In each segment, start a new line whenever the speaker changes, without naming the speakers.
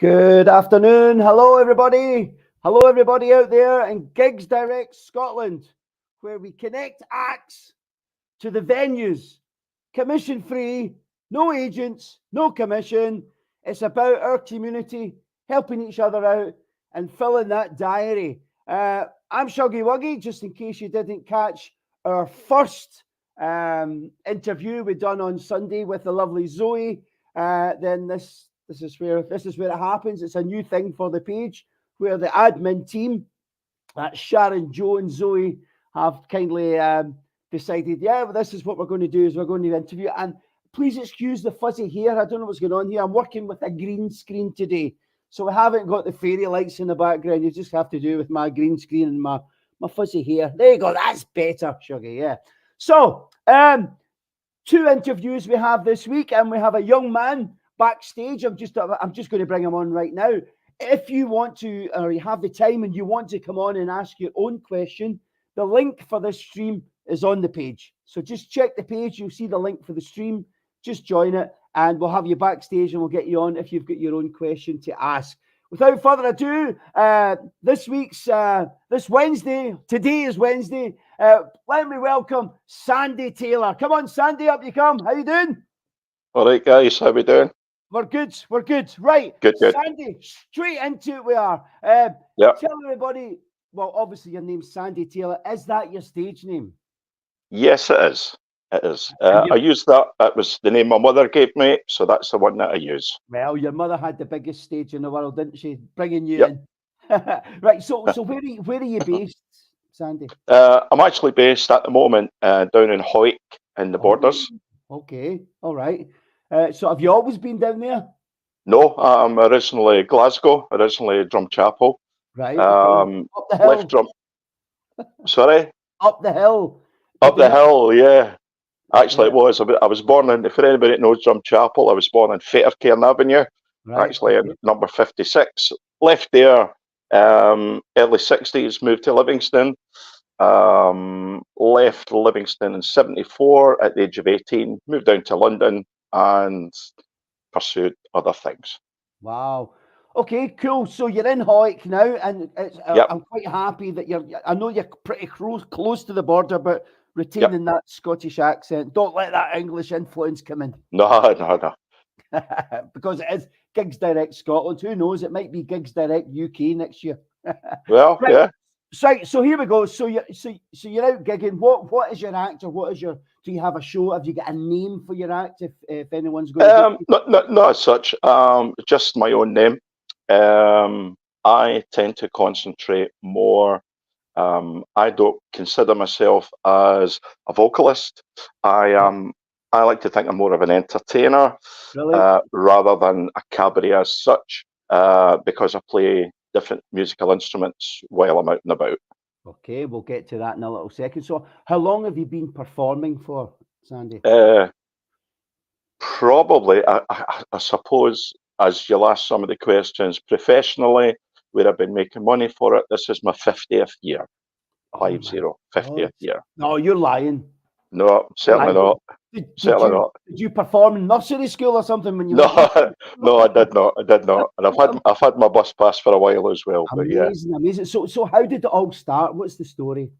Good afternoon. Hello, everybody. Hello, everybody out there in Gigs Direct Scotland, where we connect acts to the venues, commission free, no agents, no commission. It's about our community, helping each other out and filling that diary. I'm Shuggy Wuggy, just in case you didn't catch our first interview we done on Sunday with the lovely Zoe. Then this is where it happens. It's a new thing for the page where the admin team, Sharon, Joe, and Zoe, have kindly decided, this is what we're going to do, is we're going to interview. And please excuse the fuzzy hair. I don't know what's going on here. I'm working with a green screen today, so we haven't got the fairy lights in the background. You just have to do with my green screen and my fuzzy hair. There you go. That's better, Shuggy. Yeah. So, 2 interviews we have this week, and we have a young man backstage. I'm just going to bring him on right now. If you want to, or you have the time and you want to come on and ask your own question, the link for this stream is on the page. So just check the page. You'll see the link for the stream. Just join it, and we'll have you backstage, and we'll get you on if you've got your own question to ask. Without further ado, this Wednesday, today is Wednesday. Let me welcome Sandy Taylor. Come on, Sandy, up you come. How you doing?
All right, guys, how we doing?
We're good. Right.
Good.
Sandy, straight into it we are. Tell everybody, well, obviously your name's Sandy Taylor. Is that your stage name?
Yes, it is. It is. I used that. That was the name my mother gave me, so that's the one that I use.
Well, your mother had the biggest stage in the world, didn't she? Bringing you in. Right. So where are you based, Sandy?
I'm actually based at the moment down in Hawick in the Borders.
Okay. All right. So have you always been down there?
No, I'm originally Glasgow, originally Drumchapel.
Right. Okay. Up the hill.
Left drum. Sorry?
Up the hill.
Up the hill, yeah. Actually, it was. I was born in, for anybody that knows Drumchapel, I was born in Fettercairn Avenue, actually in number 56. Left there early 60s, moved to Livingston. Left Livingston in 74 at the age of 18, moved down to London and pursued other things.
Wow. Okay, cool. So you're in Hawick now, and I'm quite happy that I know you're pretty close to the border, but retaining that Scottish accent. Don't let that English influence come in.
No.
Because it is Gigs Direct Scotland. Who knows? It might be Gigs Direct UK next year.
Well, right. Yeah.
So here we go. So you're out gigging. What is your act, or do you have a show? Have you got a name for your act? If anyone's going
not as such. Just my own name. I tend to concentrate more. I don't consider myself as a vocalist. I like to think I'm more of an entertainer, rather than a cabaret as such, because I play different musical instruments while I'm out and about.
Okay, we'll get to that in a little second. So how long have you been performing for, Sandy?
Probably, I suppose, as you'll ask some of the questions, professionally, where I've been making money for it, this is my 50th year. 50th year.
No, you're lying.
No, certainly not.
Did you perform in nursery school or something when you?
No, I did not. And I've had my bus pass for a while as well.
Amazing. So how did it all start? What's the story?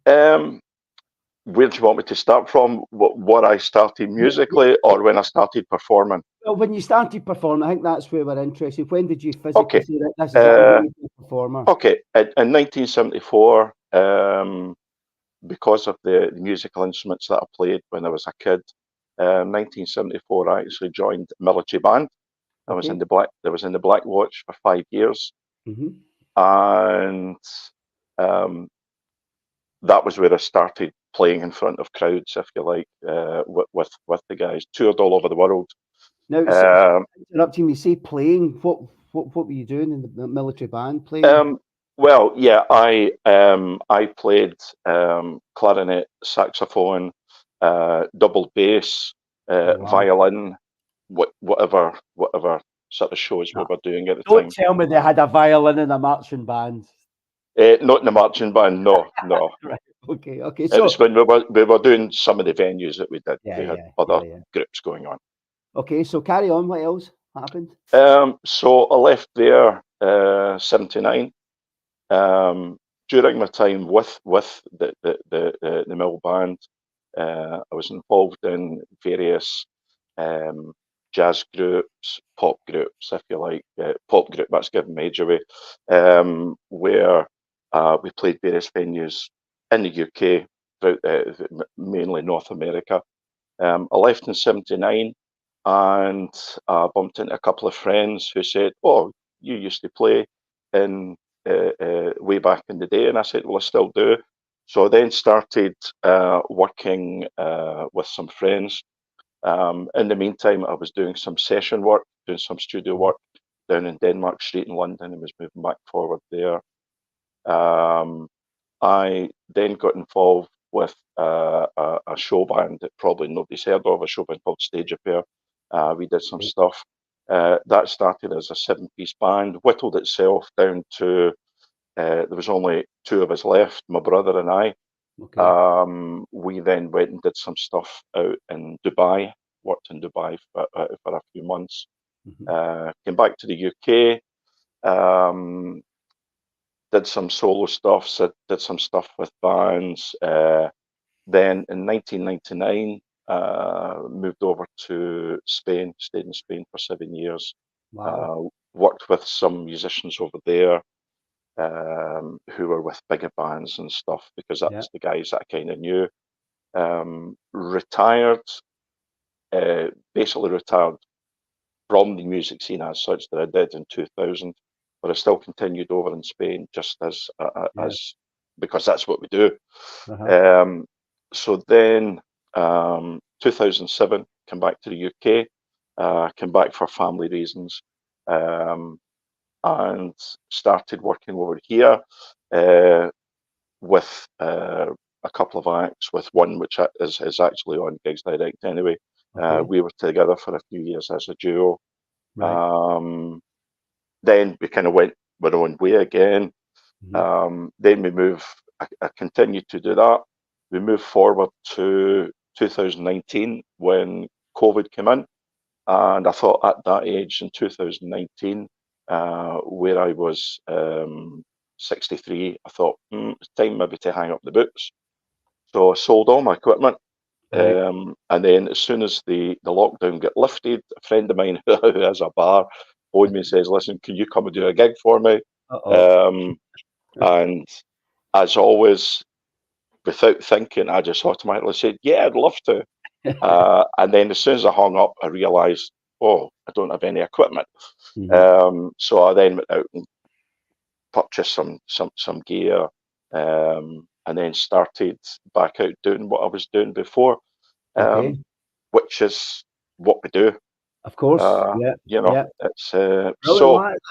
Where do you want me to start from? What I started musically, or when I started performing?
Well, when you started performing, I think that's where we're interested. When did you physically say that this is a performer?
Okay, in 1974, because of the musical instruments that I played when I was a kid, 1974, I actually joined a military band. I was in the Black Watch for 5 years, and that was where I started playing in front of crowds, if you like, with the guys. Toured all over the world.
Now, interrupting me, say playing. What were you doing in the military band? Playing?
Well, yeah, I played clarinet, saxophone, double bass, violin, whatever sort of shows we were doing at the time.
Don't tell me they had a violin in a marching band.
Not in the marching band, no.
Right. Okay.
So it was when we were doing some of the venues that we did. We had other groups going on.
Okay, so carry on. What else? happened?
So I left there 79. During my time with the Mill Band, I was involved in various jazz groups, pop groups, if you like. Pop group, that's giving my age away, where we played various venues in the UK, throughout mainly North America. I left in 79 and I bumped into a couple of friends who said, "Oh, you used to play in way back in the day," and I said, "Well, I still do." So I then started working with some friends. In the meantime, I was doing some session work, doing some studio work down in Denmark Street in London, and was moving back forward there. Um, I then got involved with a show band that probably nobody's heard of, a show band called Stage Affair. We did some stuff. That started as a seven-piece band, whittled itself down to there was only two of us left, my brother and I. We then went and did some stuff out in Dubai, worked in Dubai for a few months. Came back to the UK, did some solo stuff, did some stuff with bands. Then in 1999, moved over to Spain, stayed in Spain for 7 years.
Wow.
Worked with some musicians over there who were with bigger bands and stuff, because that's the guys that I kind of knew. Retired, basically retired from the music scene as such, that I did in 2000, but I still continued over in Spain just as because that's what we do. So then 2007, came back to the UK, came back for family reasons, and started working over here with a couple of acts, with one which is actually on Gigs Direct anyway. We were together for a few years as a duo. Then we kind of went our own way again. Then we moved, I continued to do that. We moved forward to 2019 when COVID came in. And I thought at that age in 2019, where I was 63, I thought, it's time maybe to hang up the books. So I sold all my equipment. And then as soon as the lockdown got lifted, a friend of mine who has a bar phoned me and says, "Listen, can you come and do a gig for me?" And as always, without thinking, I just automatically said, "Yeah, I'd love to." And then as soon as I hung up, I realised, oh, I don't have any equipment. So I then went out and purchased some gear, and then started back out doing what I was doing before, which is what we do.
Of course,
You know, it's
so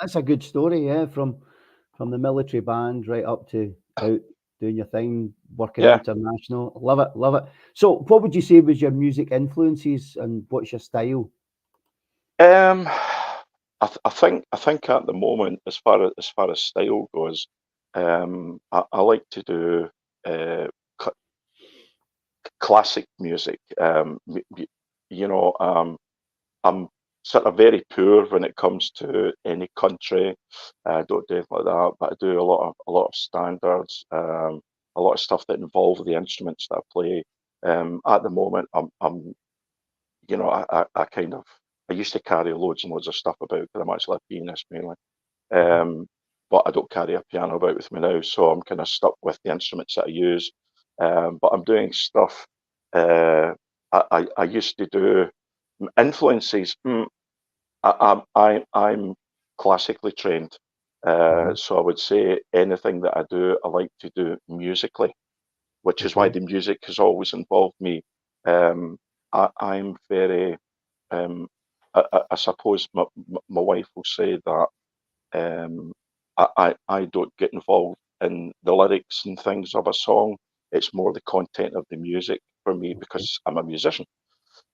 that's a good story, from the military band right up to out doing your thing, working international. Love it, love it. So, what would you say was your music influences, and what's your style?
I think at the moment, as far as style goes, I like to do classic music. You know, I'm sort of very poor when it comes to any country. I don't do anything like that, but I do a lot of standards, a lot of stuff that involve the instruments that I play. At the moment, I'm you know, I kind of, I used to carry loads and loads of stuff about because I'm actually a pianist mainly. But I don't carry a piano about with me now, so I'm kind of stuck with the instruments that I use. But I'm doing stuff. I used to do influences. I'm classically trained, so I would say anything that I do, I like to do musically, which is why the music has always involved me. I'm very, I suppose my wife will say that I don't get involved in the lyrics and things of a song. It's more the content of the music for me because I'm a musician.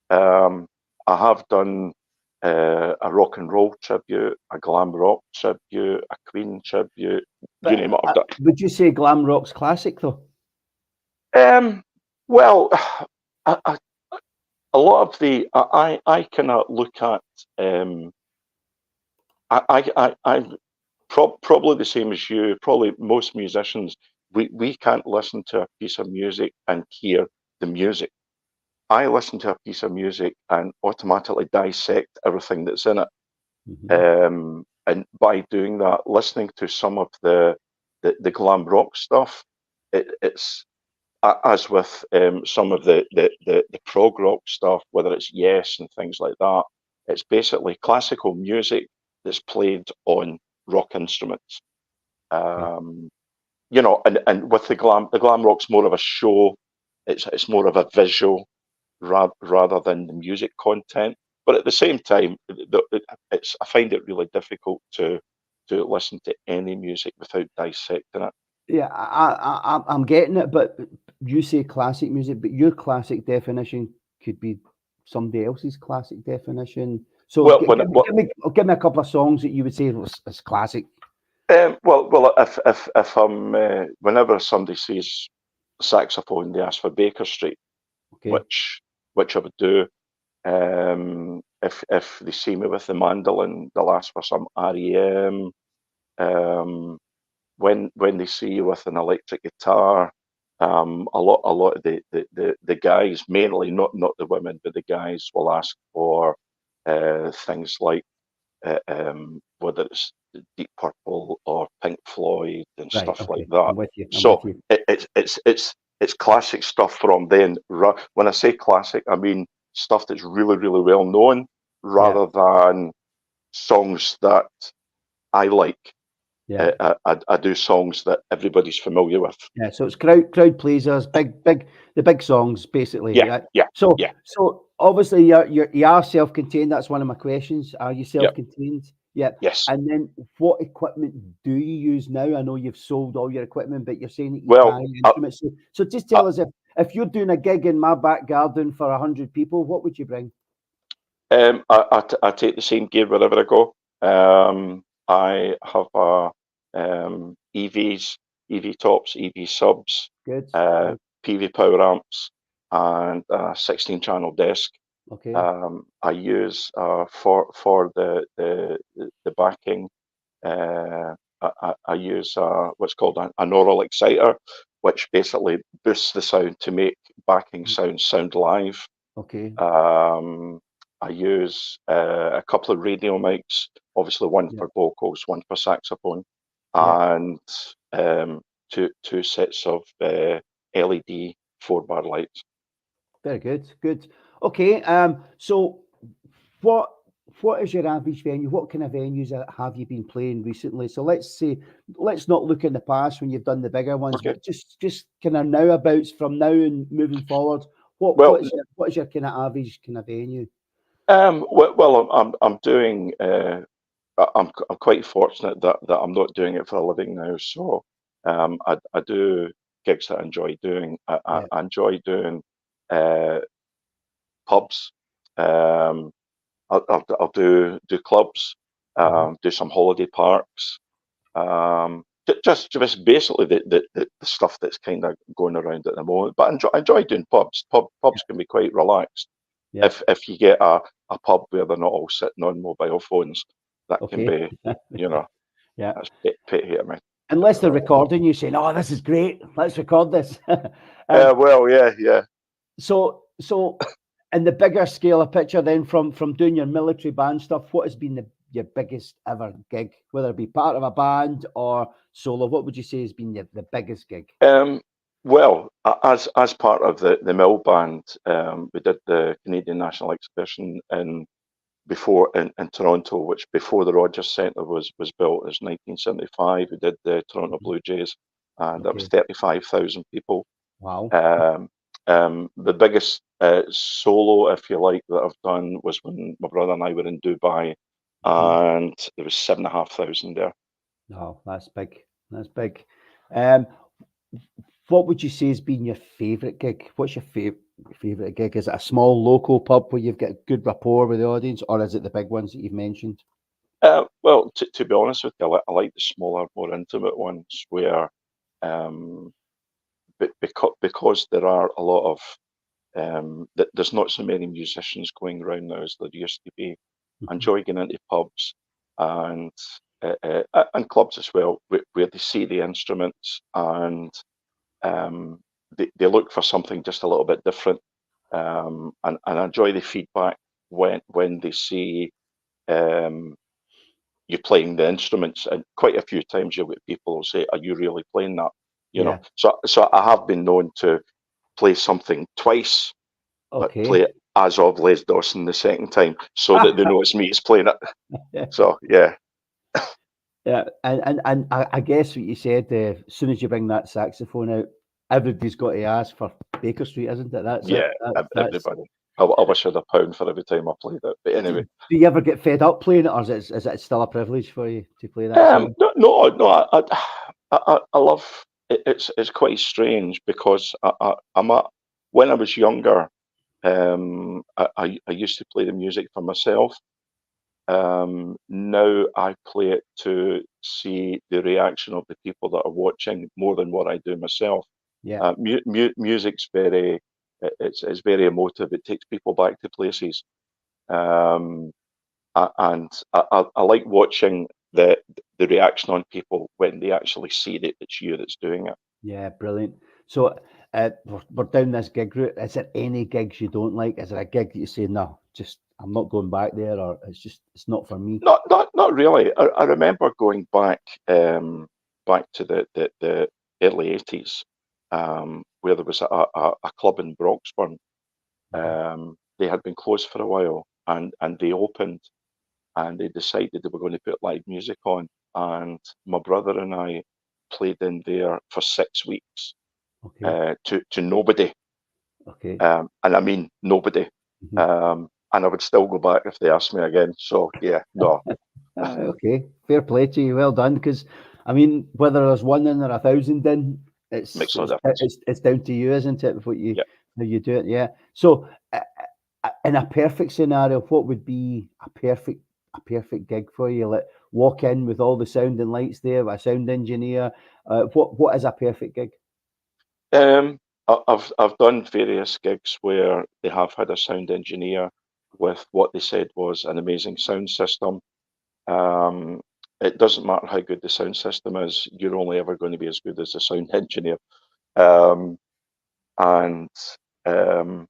I have done a rock and roll tribute, a glam rock tribute, a Queen tribute. You name it, I've done.
Would you say glam rock's classic though?
Well, a lot of the I kind of look at I'm probably the same as you. Probably most musicians, we can't listen to a piece of music and hear the music. I listen to a piece of music and automatically dissect everything that's in it.
Mhm.
And by doing that, listening to some of the glam rock stuff, it's as with some of the prog rock stuff, whether it's Yes and things like that. It's basically classical music that's played on rock instruments.
Okay.
Um, and with the glam rock's more of a show. It's more of a visual rather than the music content. But at the same time, I find it really difficult to listen to any music without dissecting it.
Yeah, I'm getting it, but you say classic music, but your classic definition could be somebody else's classic definition. So
Well, when
give me a couple of songs that you would say was classic.
if I'm whenever somebody says saxophone, they ask for Baker Street,
Okay.
which I would do. If they see me with the mandolin, they'll ask for some REM. Um, when they see you with an electric guitar, a lot of the guys, mainly not the women, but the guys will ask for things like whether it's Deep Purple or Pink Floyd and
Right.
stuff like
Okay.
that.
I'm with you. I'm with
So
you.
it's classic stuff from then. When I say classic, I mean stuff that's really really well known,
Yeah.
rather than songs that I like.
Yeah.
I do songs that everybody's familiar with.
Yeah. So it's crowd pleasers, the big songs, basically.
Yeah,
Yeah.
yeah,
So
yeah,
obviously you are self-contained. That's one of my questions. Are you
yeah,
self-contained? Yeah.
yes.
And then what equipment do you use now? I know you've sold all your equipment, but you're saying that you
Well,
carry instruments. So just
I,
tell us if you're doing a gig in my back garden for 100 people, what would you bring?
I take the same gear wherever I go. I have EVs, EV tops, EV subs,
Good.
uh,
Good.
PV power amps, and a 16 channel desk.
Okay.
I use for the backing. I use what's called an aural exciter, which basically boosts the sound to make backing sound live.
Okay.
Um, I use a couple of radio mics, obviously one
Yeah.
for vocals, one for saxophone,
Yeah.
and two sets of LED 4-bar lights.
Very good. Good. Okay. So what what is your average venue? What kind of venues have you been playing recently? So let's say, let's not look in the past when you've done the bigger ones,
Okay.
but just kind of now abouts from now and moving forward.
Well,
What is your kind of average kind of venue?
I'm doing. I'm quite fortunate that I'm not doing it for a living now. So I do gigs that I enjoy doing.
Yeah.
I enjoy doing uh, pubs. Um, I'll do clubs,
Mhm.
do some holiday parks, just basically the stuff that's kind of going around at the moment. But I enjoy doing pubs.
Yeah.
Pubs can be quite relaxed
Yeah.
if you get a pub where they're not all sitting on mobile phones. That can
Okay.
be, you know,
Yeah.
that's pit hit me.
Unless they're recording you saying, "Oh, this is great. Let's record this."
Well, yeah.
So in the bigger scale of picture, then from doing your military band stuff, what has been your biggest ever gig, whether it be part of a band or solo? What would you say has been the biggest gig?
Um, well, as part of the Mill Band, we did the Canadian National Exhibition in Toronto, which before the Rogers Centre was built, is 1975. We did the Toronto
Mhm.
Blue Jays, and that was
Okay.
35,000 people.
Wow.
Um, the biggest solo, if you like, that I've done was when my brother and I were in Dubai,
Mhm.
and there was 7,500 there.
No, that's big. That's big. Um, what would you say has been your favourite gig? What's your favourite gig? Is it a small local pub where you've got good rapport with the audience, or is it the big ones that you've mentioned?
Well, to be honest with you, I like the smaller, more intimate ones where, um, because there are a lot of there's not so many musicians going around now as there used to be. I
Mhm.
enjoy getting into pubs, and clubs as well, where they see the instruments and they look for something just a little bit different, and enjoy the feedback when they see you playing the instruments. And quite a few times you'll get people who say, "Are you really playing that?" You know,
Yeah.
so I have been known to play something twice, but play
Okay.
it as of Les Dawson the second time, so that they know it's me that's playing it.
Yeah.
So yeah,
Yeah. And I guess what you said, as soon as you bring that saxophone out, everybody's got to ask for Baker Street, isn't it? That's it.
yeah,
That's.
everybody. I wish I had a pound for every time I played it. But
Do,
anyway,
do you ever get fed up playing it, or is it still a privilege for you to play that song?
no, no, no. I love it. It's quite strange because when I was younger, I used to play the music for myself. Now I play it to see the reaction of the people that are watching more than what I do myself.
Yeah.
Music's it's very emotive. It takes people back to places. Um, and I like watching the reaction on people when they actually see that it's you that's doing it.
Yeah, brilliant. So we're down this gig route. Is there any gigs you don't like? Is there a gig that you say, no, just I'm not going back there, or it's not for me?
Not really. I remember going back to the early 80s, where there was a club in Broxburn.
Mhm.
They had been closed for a while, and they opened, and they decided they were going to put live music on. And my brother and I played in there for 6 weeks,
Okay,
to nobody,
okay.
and I mean nobody.
Mhm.
And I would still go back if they asked me again. So yeah, no,
Okay, fair play to you. Well done. Because I mean, whether there's one in or a thousand in,
makes no difference.
it's down to you, isn't it? What you
Yeah.
how you do it. Yeah. So, in a perfect scenario, what would be a perfect gig for you? Like walk in with all the sound and lights there, with a sound engineer. What is a perfect gig?
I've done various gigs where they have had a sound engineer with what they said was an amazing sound system. Um, it doesn't matter how good the sound system is, you're only ever going to be as good as the sound engineer. Um, and um,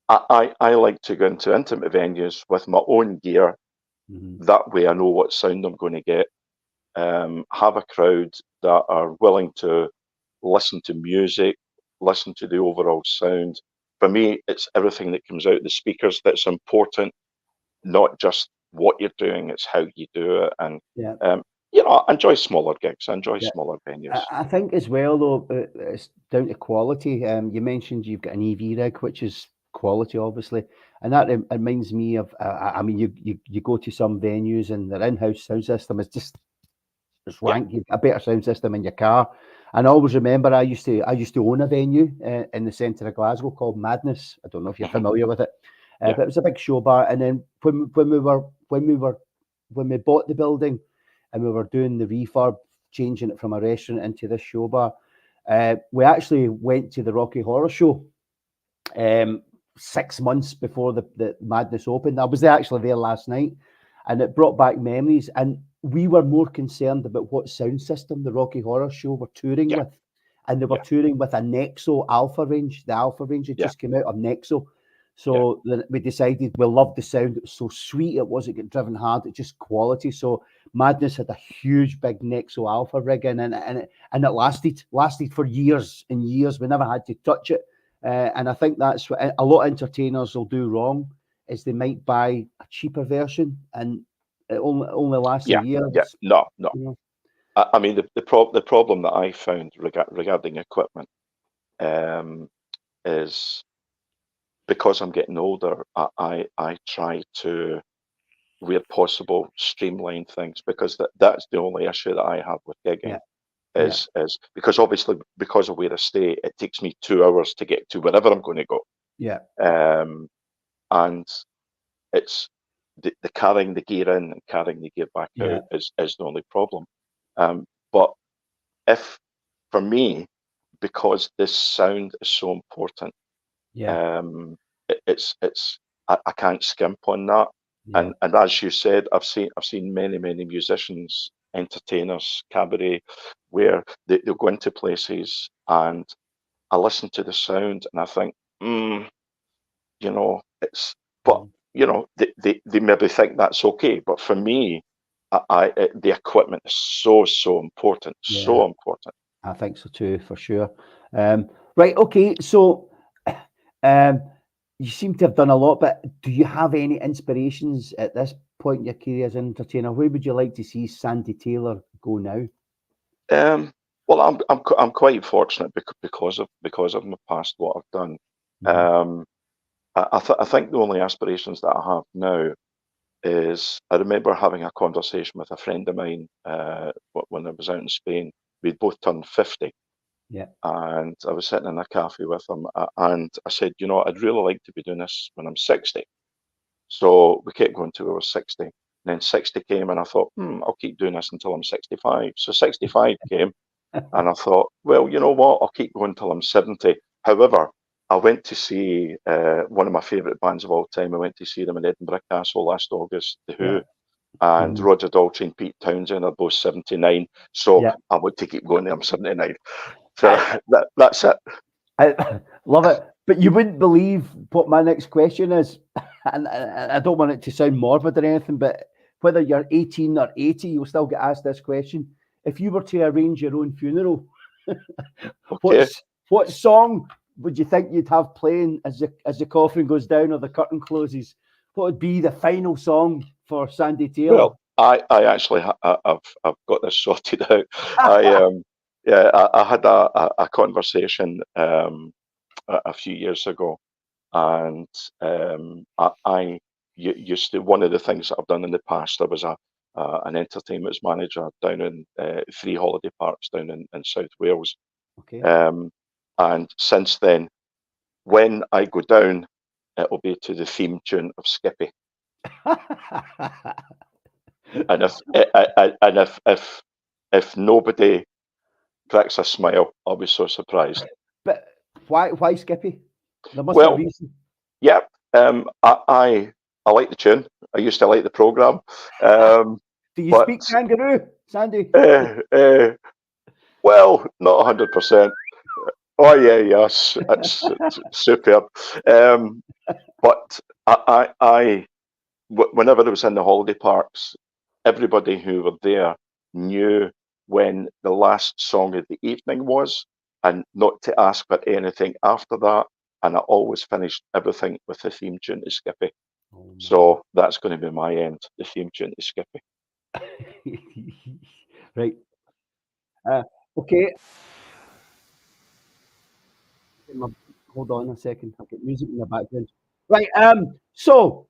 I like to go into intimate venues with my own gear.
Hmm.
That way I know what sound I'm going to get. Have a crowd that are willing to listen to music, listen to the overall sound. For me, it's everything that comes out the speakers that's important, not just what you're doing, it's how you do it. And,
Yeah.
um, I enjoy smaller gigs, I enjoy
Yeah.
smaller venues.
I think as well though, it's down to quality. You mentioned you've got an EV rig, which is quality, obviously, and that reminds me of. I mean, you go to some venues and their in-house sound system is just it's
Yeah.
rank. You've got a better sound system in your car. And I always remember I used to own a venue in the centre of Glasgow called Madness. I don't know if you're
Hmm.
familiar with it,
Yeah.
but it was a big show bar. And then when we bought the building and we were doing the refurb, changing it from a restaurant into this show bar, we actually went to the Rocky Horror Show um, 6 months before the Madness opened. I was actually there last night, and it brought back memories. And we were more concerned about what sound system the Rocky Horror Show were touring
Yeah.
with, and they were
Yeah.
touring with a Nexo Alpha range. The Alpha range had
Yeah.
just come out of Nexo.
Yeah.
So then we decided we loved the sound. It was so sweet. It wasn't getting driven hard. It's just quality. So Madness had a huge big Nexo Alpha rig in, and it lasted for years and years. We never had to touch it. And I think that's what a lot of entertainers will do wrong is they might buy a cheaper version and it only lasts a
Yeah.
year.
Yeah. No, no.
You know.
I mean, the problem that I found regarding equipment, um, is because I'm getting older, I try to, where possible, streamline things, because that's the only issue that I have with gigging,
Yeah, yeah,
is because obviously, because of where I stay, it takes me 2 hours to get to wherever I'm going to go.
yeah,
Um, and it's the carrying the gear in and carrying the gear back
yeah,
out is the only problem. But if for me, because this sound is so important,
yeah,
um, it's I can't skimp on that.
Yeah.
And as you said, I've seen many musicians, entertainers, cabaret, where they'll go into places and I listen to the sound and I think, it's, but
Mm.
they maybe think that's okay. But for me, the equipment is so important,
Yeah,
so important.
I think so too, for sure. Right, okay, so um, you seem to have done a lot, but do you have any inspirations at this point in your career as an entertainer? Where would you like to see Sandy Taylor go now?
Um, well, I'm quite fortunate because of my past, what I've done.
Mhm.
Um, I think the only aspirations that I have now is I remember having a conversation with a friend of mine when I was out in Spain. We'd both turned 50,
Yeah.
and I was sitting in a cafe with him, and I said, I'd really like to be doing this when I'm 60. So we kept going till we were 60. And then 60 came, and I thought, I'll keep doing this until I'm 65. So 65 came, and I thought, well, you know what? I'll keep going till I'm 70. However, I went to see one of my favourite bands of all time. I went to see them in Edinburgh Castle last August, The
Yeah.
Who, and
Mhm.
Roger Daltrey and Pete Townsend are both 79. So
Yeah.
I want to keep going till I'm 79. So
I,
that's it.
I love it. But you wouldn't believe what my next question is. And I don't want it to sound morbid or anything, but whether you're 18 or 80, you'll still get asked this question. If you were to arrange your own funeral,
Okay.
what song would you think you'd have playing as the coffin goes down or the curtain closes? What would be the final song for Sandy Taylor?
Well, I actually I've got this sorted out. I yeah, I had a conversation a few years ago, and used to, one of the things that I've done in the past. I was an entertainment manager down in 3 holiday parks down in South Wales,
Okay.
and since then, when I go down, it'll be to the theme tune of Skippy. And if nobody cracks a smile, I'll be so surprised.
But why Skippy? There must be a
Well,
reason.
yeah, I like the tune. I used to like the program, um,
Do you
but
speak kangaroo, Sandy?
well, not 100%. Oh yeah, yes, it's superb. Um, but whenever I was in the holiday parks, everybody who were there knew when the last song of the evening was, and not to ask for anything after that. And I always finished everything with the theme tune to Skippy.
Oh man.
So that's going to be my end, the theme tune to Skippy.
Right. Okay. Hold on a second. I've got music in the background. Right. So,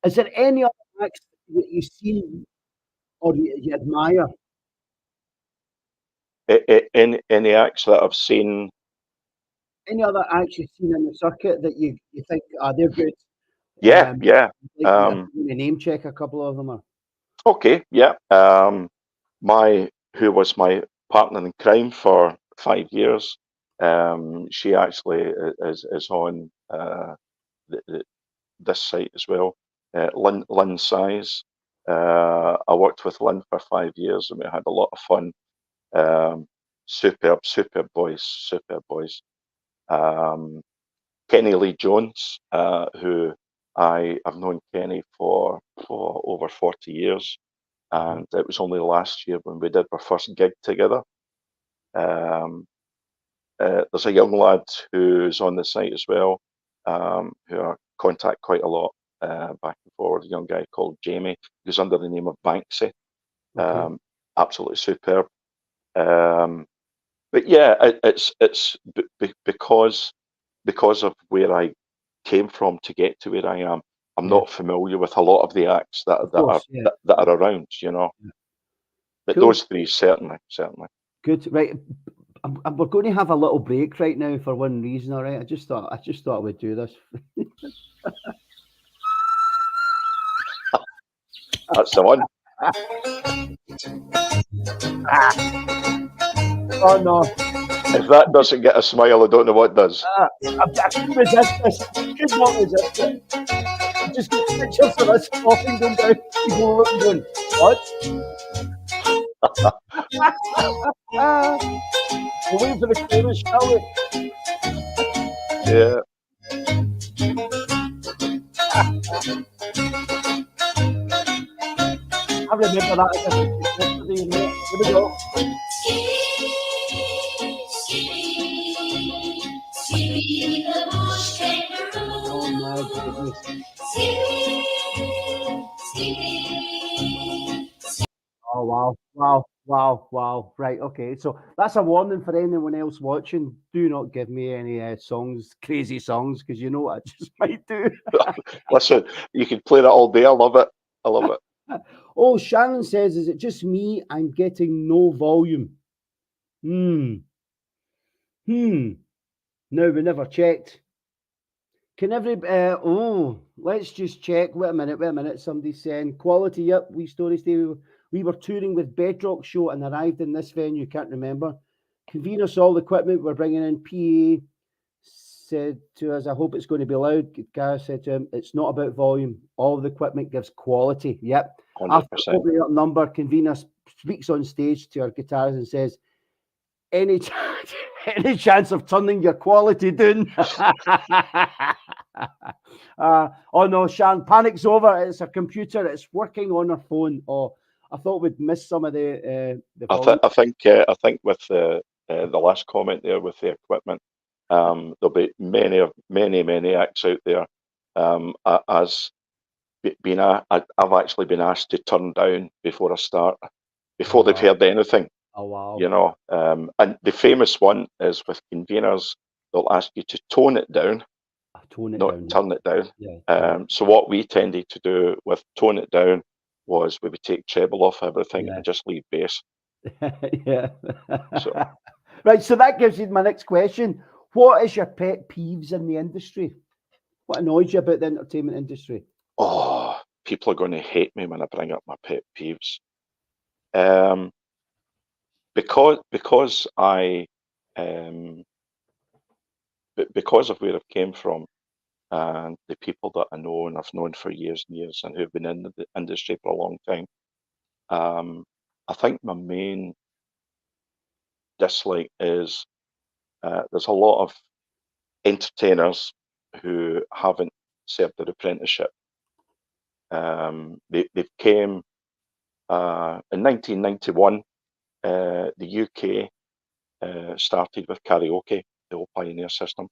is there any other acts that you've seen or you admire?
Any acts that I've seen,
Any other acts you've seen in the circuit that you think, they're good?
yeah,
Um,
yeah.
like if
Um,
you want to name check a couple of them, or
okay, yeah. My who was my partner in crime for 5 years. She actually is on the, this site as well. Lynn Size. I worked with Lynn for 5 years, and we had a lot of fun. Superb boys, superb boys. Um, Kenny Lee Jones, who I've known Kenny for over 40 years,
Mhm.
and it was only last year when we did our first gig together. Um, there's a young lad who's on the site as well, who I contact quite a lot, back and forward. A young guy called Jamie, who's under the name of Banksy.
Okay.
Um, Absolutely superb. Um, but yeah, because of where I came from to get to where I am. I'm
Yeah.
not familiar with a lot of the acts
Of course. Yeah.
that are around, But
Cool.
those three certainly.
Good. Right. We're going to have a little break right now for one reason. All right. I just thought I would do this.
That's the one.
Oh no.
If that doesn't get a smile, I don't know what does.
I couldn't resist this. Could not resist it. just got pictures of us walking going down. People looking going, what? We're waiting for the chorus, shall we?
Yeah.
I remember that as if it was yesterday, mate. Here we go. Oh my goodness. Oh wow, wow, wow, wow. Right, okay. So that's a warning for anyone else watching. Do not give me any songs, crazy songs, because you know what I just might do.
Listen, you can play that all day. I love it. I love it.
Oh, Shannon says, is it just me? I'm getting no volume. No, we never checked. Can let's just check. Wait a minute. Somebody's saying quality. Yep, we stories day. We were touring with Bedrock Show and arrived in this venue. Can't remember. Convene us all the equipment. We're bringing in PA. Said to us, I hope it's going to be loud. Gareth said to him, it's not about volume. All the equipment gives quality. Yep.
100%.
After opening up number, Convener speaks on stage to our guitarist and says, any chance of turning your quality down? Oh no, Shan, panic's over. It's a computer. It's working on her phone. Oh, I thought we'd miss some of the volume.
I think with the last comment there with the equipment, there'll be many acts out there. I've actually been asked to turn down before I start, before they've heard anything.
Oh wow!
You know, and the famous one is with conveners. They'll ask you to tone it down, not turn it down.
Yeah.
So what we tended to do with tone it down was we would take treble off everything and just leave bass.
Yeah.
So.
Right. So that gives you my next question. What is your pet peeves in the industry? What annoys you about the entertainment industry?
Oh, people are going to hate me when I bring up my pet peeves. Because of where I've came from and the people that I know and I've known for years and years and who've been in the industry for a long time, I think my main dislike is there's a lot of entertainers who haven't served their apprenticeship. They came in 1991. The UK started with karaoke, the old pioneer system.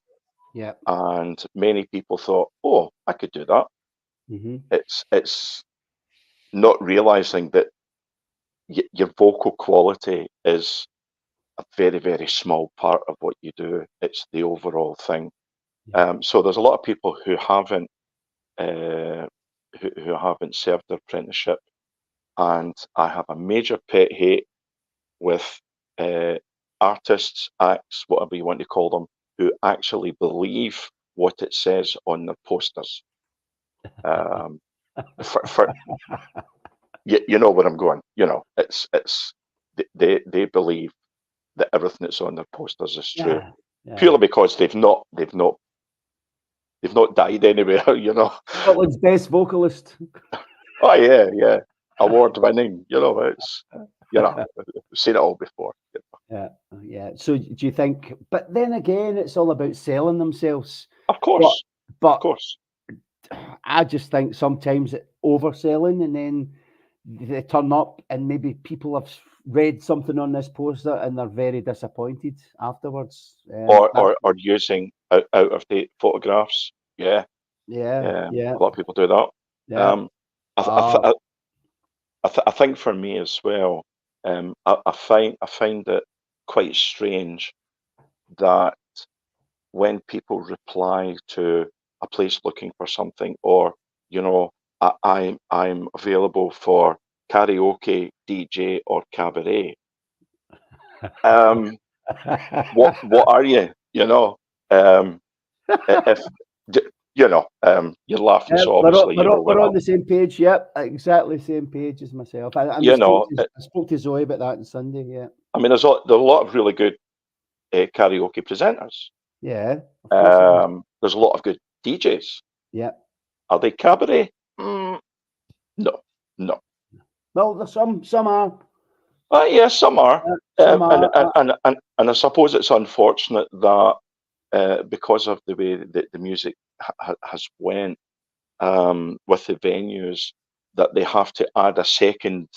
Yeah.
And many people thought, oh, I could do that.
Mm-hmm.
It's not realizing that your vocal quality is a very, very small part of what you do. It's the overall thing.
Yeah.
So there's a lot of people who haven't who haven't served their apprenticeship, and I have a major pet hate with artists, acts, whatever you want to call them, who actually believe what it says on their posters. You know where I'm going. You know, it's they believe that everything that's on their posters is true, purely because they've not died anywhere. You know,
Scotland's best vocalist.
Oh yeah, award winning. You know, it's we've seen it all before.
Yeah. So do you think? But then again, it's all about selling themselves.
Of course,
but
of course.
I just think sometimes it overselling, and then they turn up, and maybe people have read something on this poster, and they're very disappointed afterwards.
Or using out of date photographs. Yeah. A lot of people do that.
Yeah.
I think for me as well, I find it quite strange that when people reply to a place looking for something, or I'm available for karaoke, DJ, or cabaret. What are you? You know, if you're laughing, so obviously
we're on the same page. Yep, exactly the same page as myself. I spoke to Zoe about that on Sunday. Yeah,
I mean, there are a lot of really good karaoke presenters.
Yeah,
there's a lot of good DJs.
Yeah,
Are they cabaret? No, no.
Well, there's some are.
Yeah, some are.
Some
And,
are.
and I suppose it's unfortunate that because of the way that the music has went with the venues, that they have to add a second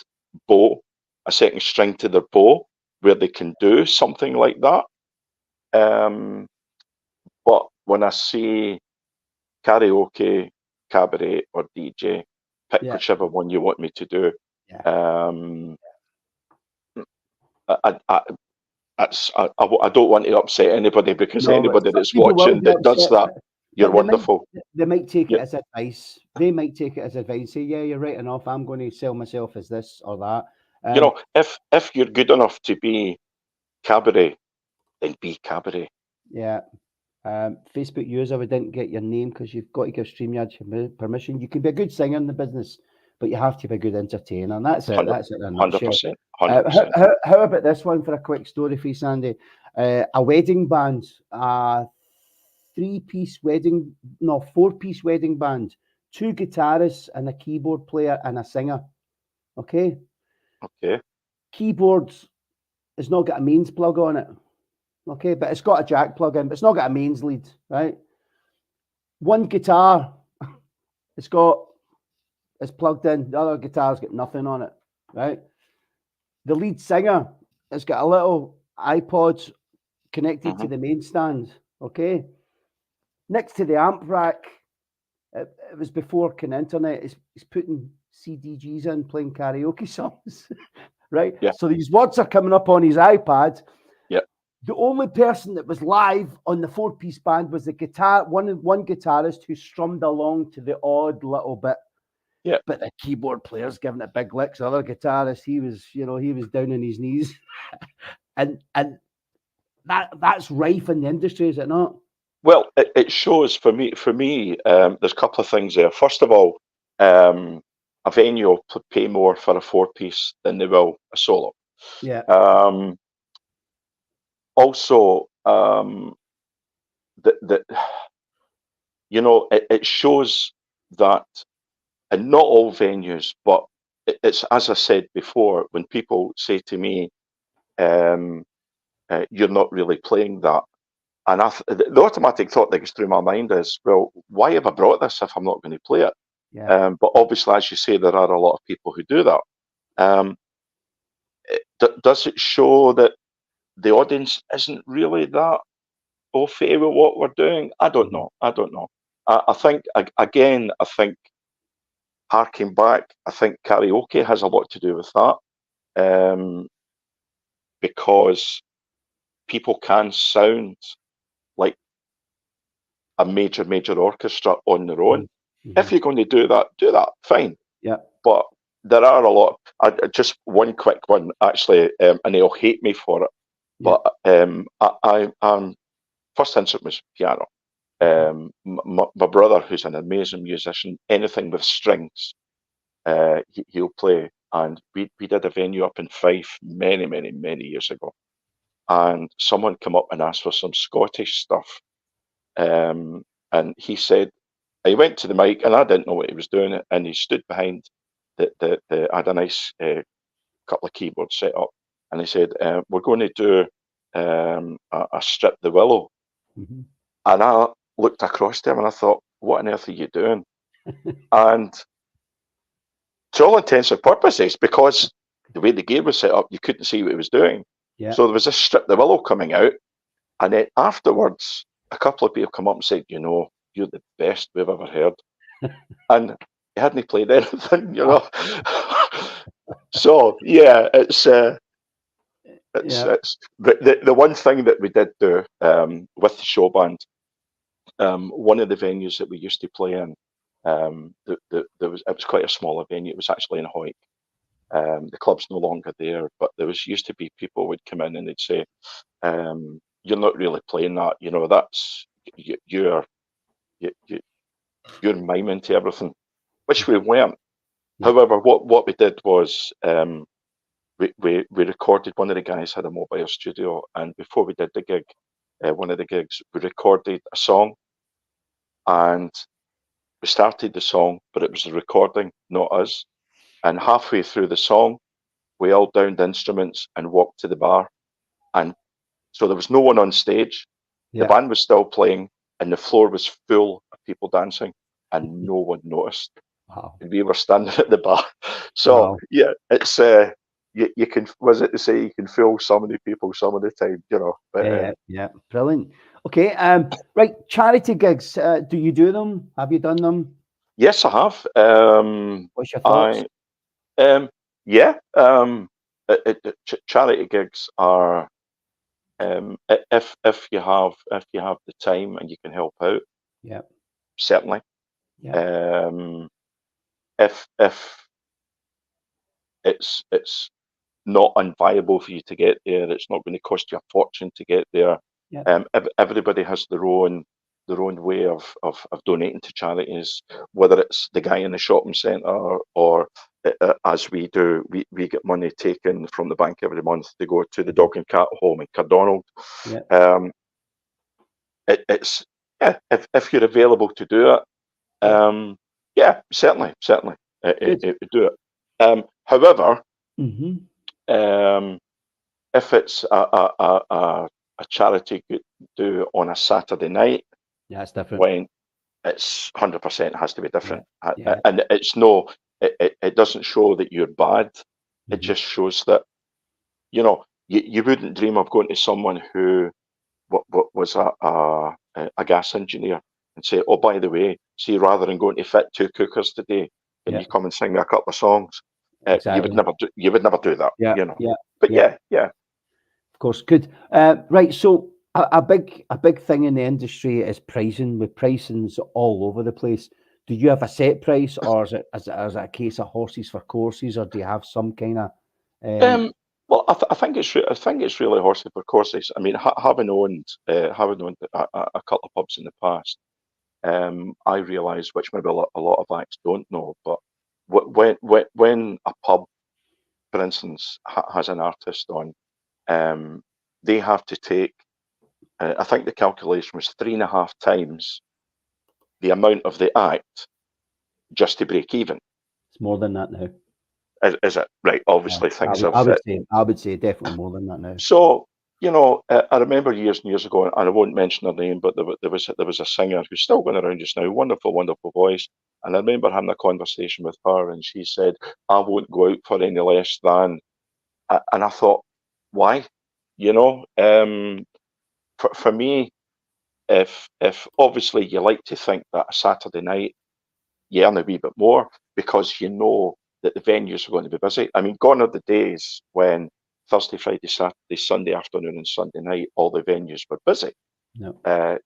bow, a second string to their bow, where they can do something like that. But when I see karaoke, cabaret, or DJ, pick
Yeah.
whichever one you want me to do.
Yeah.
Um, I, I don't want to upset anybody, because
No, but
anybody
some
that's
people will
watching
be
that does
upset,
that, you're
but
wonderful.
they might take it
You,
as advice. They might take it as advice. Say, yeah, you're right enough. I'm going to sell myself as this or that.
you know, if you're good enough to be cabaret, then be cabaret.
Yeah. Facebook user, we didn't get your name because you've got to give StreamYard permission. You can be a good singer in the business, but you have to be a good entertainer. And that's it. That's it in a nutshell.
100%, 100%.
How about this one for a quick story for you, Sandy? A wedding band, four-piece wedding band, two guitarists and a keyboard player and a singer. Okay.
Okay.
Keyboards has not got a mains plug on it. Okay, but it's got a jack plug in, but it's not got a mains lead, right? One guitar, it's plugged in. The other guitar's got nothing on it, right? The lead singer has got a little iPod connected to the main stand, okay? Next to the amp rack, it was before internet, he's putting CDGs in, playing karaoke songs, right?
Yeah.
So these words are coming up on his iPad.
Yeah.
The only person that was live on the four-piece band was the one guitarist who strummed along to the odd little bit.
Yeah.
But the keyboard player's giving it big licks. The other guitarist, he was down on his knees. and that's rife in the industry, is it not?
Well, it shows for me. There's a couple of things there. First of all, a venue will pay more for a four-piece than they will a solo.
Yeah.
Also, that it shows that, and not all venues, but it's as I said before, when people say to me, "You're not really playing that," and the automatic thought that goes through my mind is, well, why have I brought this if I'm not going to play it?
Yeah.
But obviously, as you say, there are a lot of people who do that. Does it show that the audience isn't really that au fait with what we're doing? I don't know. I think, again, harking back, I think karaoke has a lot to do with that, because people can sound like a major orchestra on their own.
Mm-hmm.
If you're going to do that, fine.
Yeah.
But there are a lot. Just one quick one, actually, and they'll hate me for it. But I'm first instrument was piano. My brother, who's an amazing musician, anything with strings, he'll play. And we did a venue up in Fife many years ago, and someone came up and asked for some Scottish stuff, and he said, he went to the mic, and I didn't know what he was doing, and he stood behind I had a nice couple of keyboards set up, and he said, "We're going to do a Strip the Willow."
Mm-hmm.
And I looked across to him and I thought, what on earth are you doing? And to all intents and purposes, because the way the gear was set up, you couldn't see what he was doing.
Yeah.
So there was this Strip the Willow coming out. And then afterwards, a couple of people come up and said, you're the best we've ever heard. And he hadn't played anything, So, yeah, it's the one thing that we did do with the show band. One of the venues that we used to play in, it was quite a smaller venue. It was actually in Hawick. The club's no longer there, but there used to be people would come in and they'd say, "You're not really playing that. That's you're miming to everything," which we weren't. However, what we did was we recorded. One of the guys had a mobile studio, and before we did the gig, one of the gigs, we recorded a song. And we started the song, but it was the recording, not us. And halfway through the song, we all downed instruments and walked to the bar. And so there was no one on stage. The
Yeah.
band was still playing, and the floor was full of people dancing, and no one noticed.
Wow.
And we were standing at the bar. So
Wow.
yeah, it's you can, was it to say, you can fool so many people some of the time, you know. But
Yeah. Brilliant. Okay. Right. Charity gigs. Do you do them? Have you done them?
yes, I have.
What's your thoughts?
Yeah. Charity gigs are, if you have the time and you can help out,
Yeah.
certainly.
Yeah.
If it's not unviable for you to get there, it's not going to cost you a fortune to get there.
Yeah.
Everybody has their own way of donating to charities, whether it's the guy in the shopping centre or as we do, we get money taken from the bank every month to go to the dog and cat home in Cardonald.
Yeah.
It's yeah, if you're available to do it, yeah, certainly do it. However,
Mm-hmm.
if it's a charity could do on a Saturday night,
Yeah, it's different.
when it's 100% has to be different.
Yeah.
And it's no, it doesn't show that you're bad. It
Mhm.
just shows that, you know, you wouldn't dream of going to someone who was a gas engineer and say, oh, by the way, see, rather than going to fit 2 cookers today, can
Yeah.
you come and sing me a couple of songs? You
Exactly.
would never do that,
Yeah.
you know.
Yeah.
But
Yeah.
yeah.
Of course. Good. Right. So a big thing in the industry is pricing. With pricings all over the place. Do you have a set price, or is it a case of horses for courses, or do you have some kind of
Um, well, I think I think it's really horses for courses. I mean, having owned a couple of pubs in the past, I realise, which maybe a lot of acts don't know, but when a pub, for instance, has an artist on, they have to take. I think the calculation was 3.5 times the amount of the act just to break even.
it's more than that now?
Is it right?
Yeah.
Obviously, things have.
I would say definitely more than that now.
So, you know, I remember years and years ago, and I won't mention her name, but there was a singer who's still going around just now, wonderful, wonderful voice. And I remember having a conversation with her, and she said, "I won't go out for any less than." And I thought, why? You know, for me, if obviously you like to think that a Saturday night you earn a wee bit more because you know that the venues are going to be busy. I mean, gone are the days when Thursday, Friday, Saturday, Sunday afternoon, and Sunday night, all the venues were busy.
No.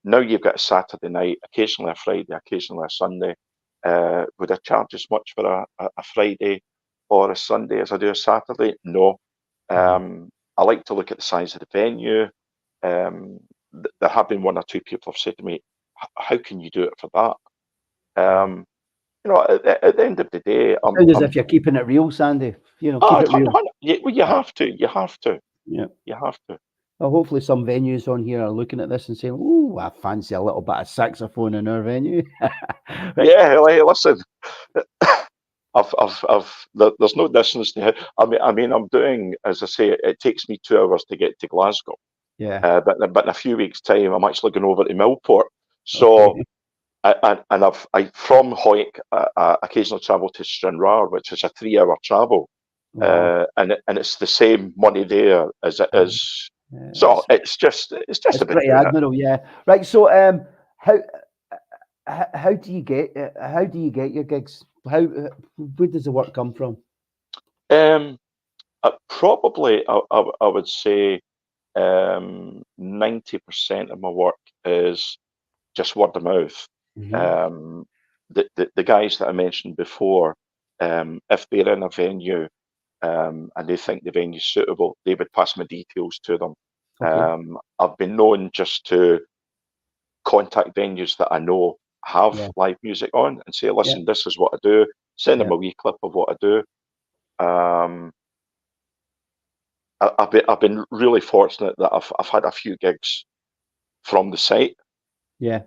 Now you've got a Saturday night, occasionally a Friday, occasionally a Sunday. Would I charge as much for a Friday or a Sunday as I do a Saturday? No. I like to look at the size of the venue. There have been one or two people have said to me, "How can you do it for that?" You know, at the end of the day,
Sounds as if you're keeping it real, Sandy. You know, keep it real.
well, you have to,
Yeah.
you have to.
Well, hopefully some venues on here are looking at this and saying, "Ooh, I fancy a little bit of saxophone in our venue." Right.
Yeah, like, listen, there's no distance to it. I mean, I'm doing, as I say, it takes me 2 hours to get to Glasgow.
Yeah.
But in a few weeks' time, I'm actually going over to Millport. So,
Okay.
and I from Hoyk, occasionally travel to Stranraer, which is a 3-hour travel.
Wow.
And it's the same money there as it is.
Yeah,
So it's just
it's
about
pretty
doing it.
admirable. Yeah. Right. So, how how do you get your gigs? How where does the work come from?
Um, Probably I would say 90% of my work is just word of mouth.
Hmm.
Um, the guys that I mentioned before, if they're in a venue and they think the venue's suitable, they would pass my details to them.
Okay.
I've been known just to contact venues that I know have
Yeah.
live music on and say,
Yeah.
listen, this is what I do. Send them
Yeah.
a wee clip of what I do. Um, I've been really fortunate that I've had a few gigs from the site.
Yeah.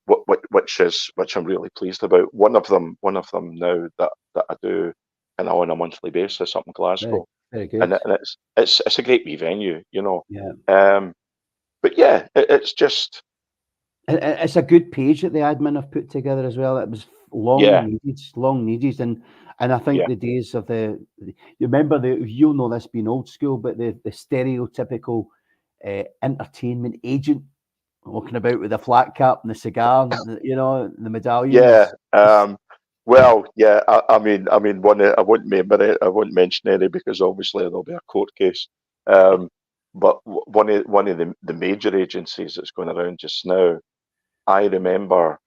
Which I'm really pleased about. One of them now that I do kind of on a monthly basis up in
Very,
Glasgow,
very
and,
good.
it's a great wee venue, you know.
Yeah.
But yeah, it's just
It's a good page that the admin have put together as well. It was
yeah,
long needed, and I think
yeah,
the days of you remember you'll know this being old school, but the stereotypical entertainment agent walking about with a flat cap and the cigar, and the
yeah.
medallions.
Well, yeah. I mean, I wouldn't mention any because obviously there'll be a court case. But one of the major agencies that's going around just now, I remember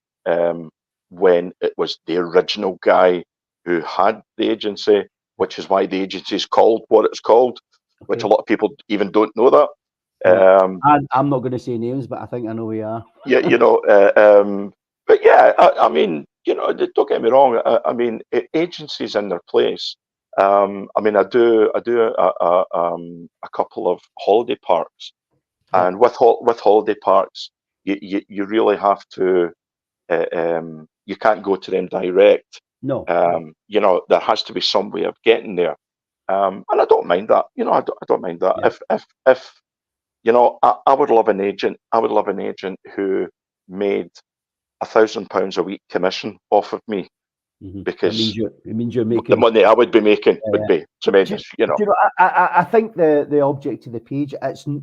when it was the original guy who had the agency, which is why the agency is called what it's called, which a
Okay,
lot of people even don't know that.
no,
Um,
I'm not going to say names, but I think I know we are.
yeah, but yeah, I mean, don't get me wrong. I mean, agencies in their place. I mean, I do a couple of holiday parks,
Yeah,
and with holiday parks, you really have to. You can't go to them direct.
no, no,
There has to be some way of getting there, and I don't mind that. I don't mind that.
yeah,
If I would love an agent. I would love an agent who made £1,000 a week commission off of me
It means
because
you're
the
making.
money I would be making would
Uh,
be
Do,
tremendous.
do you know? I think the object of the page,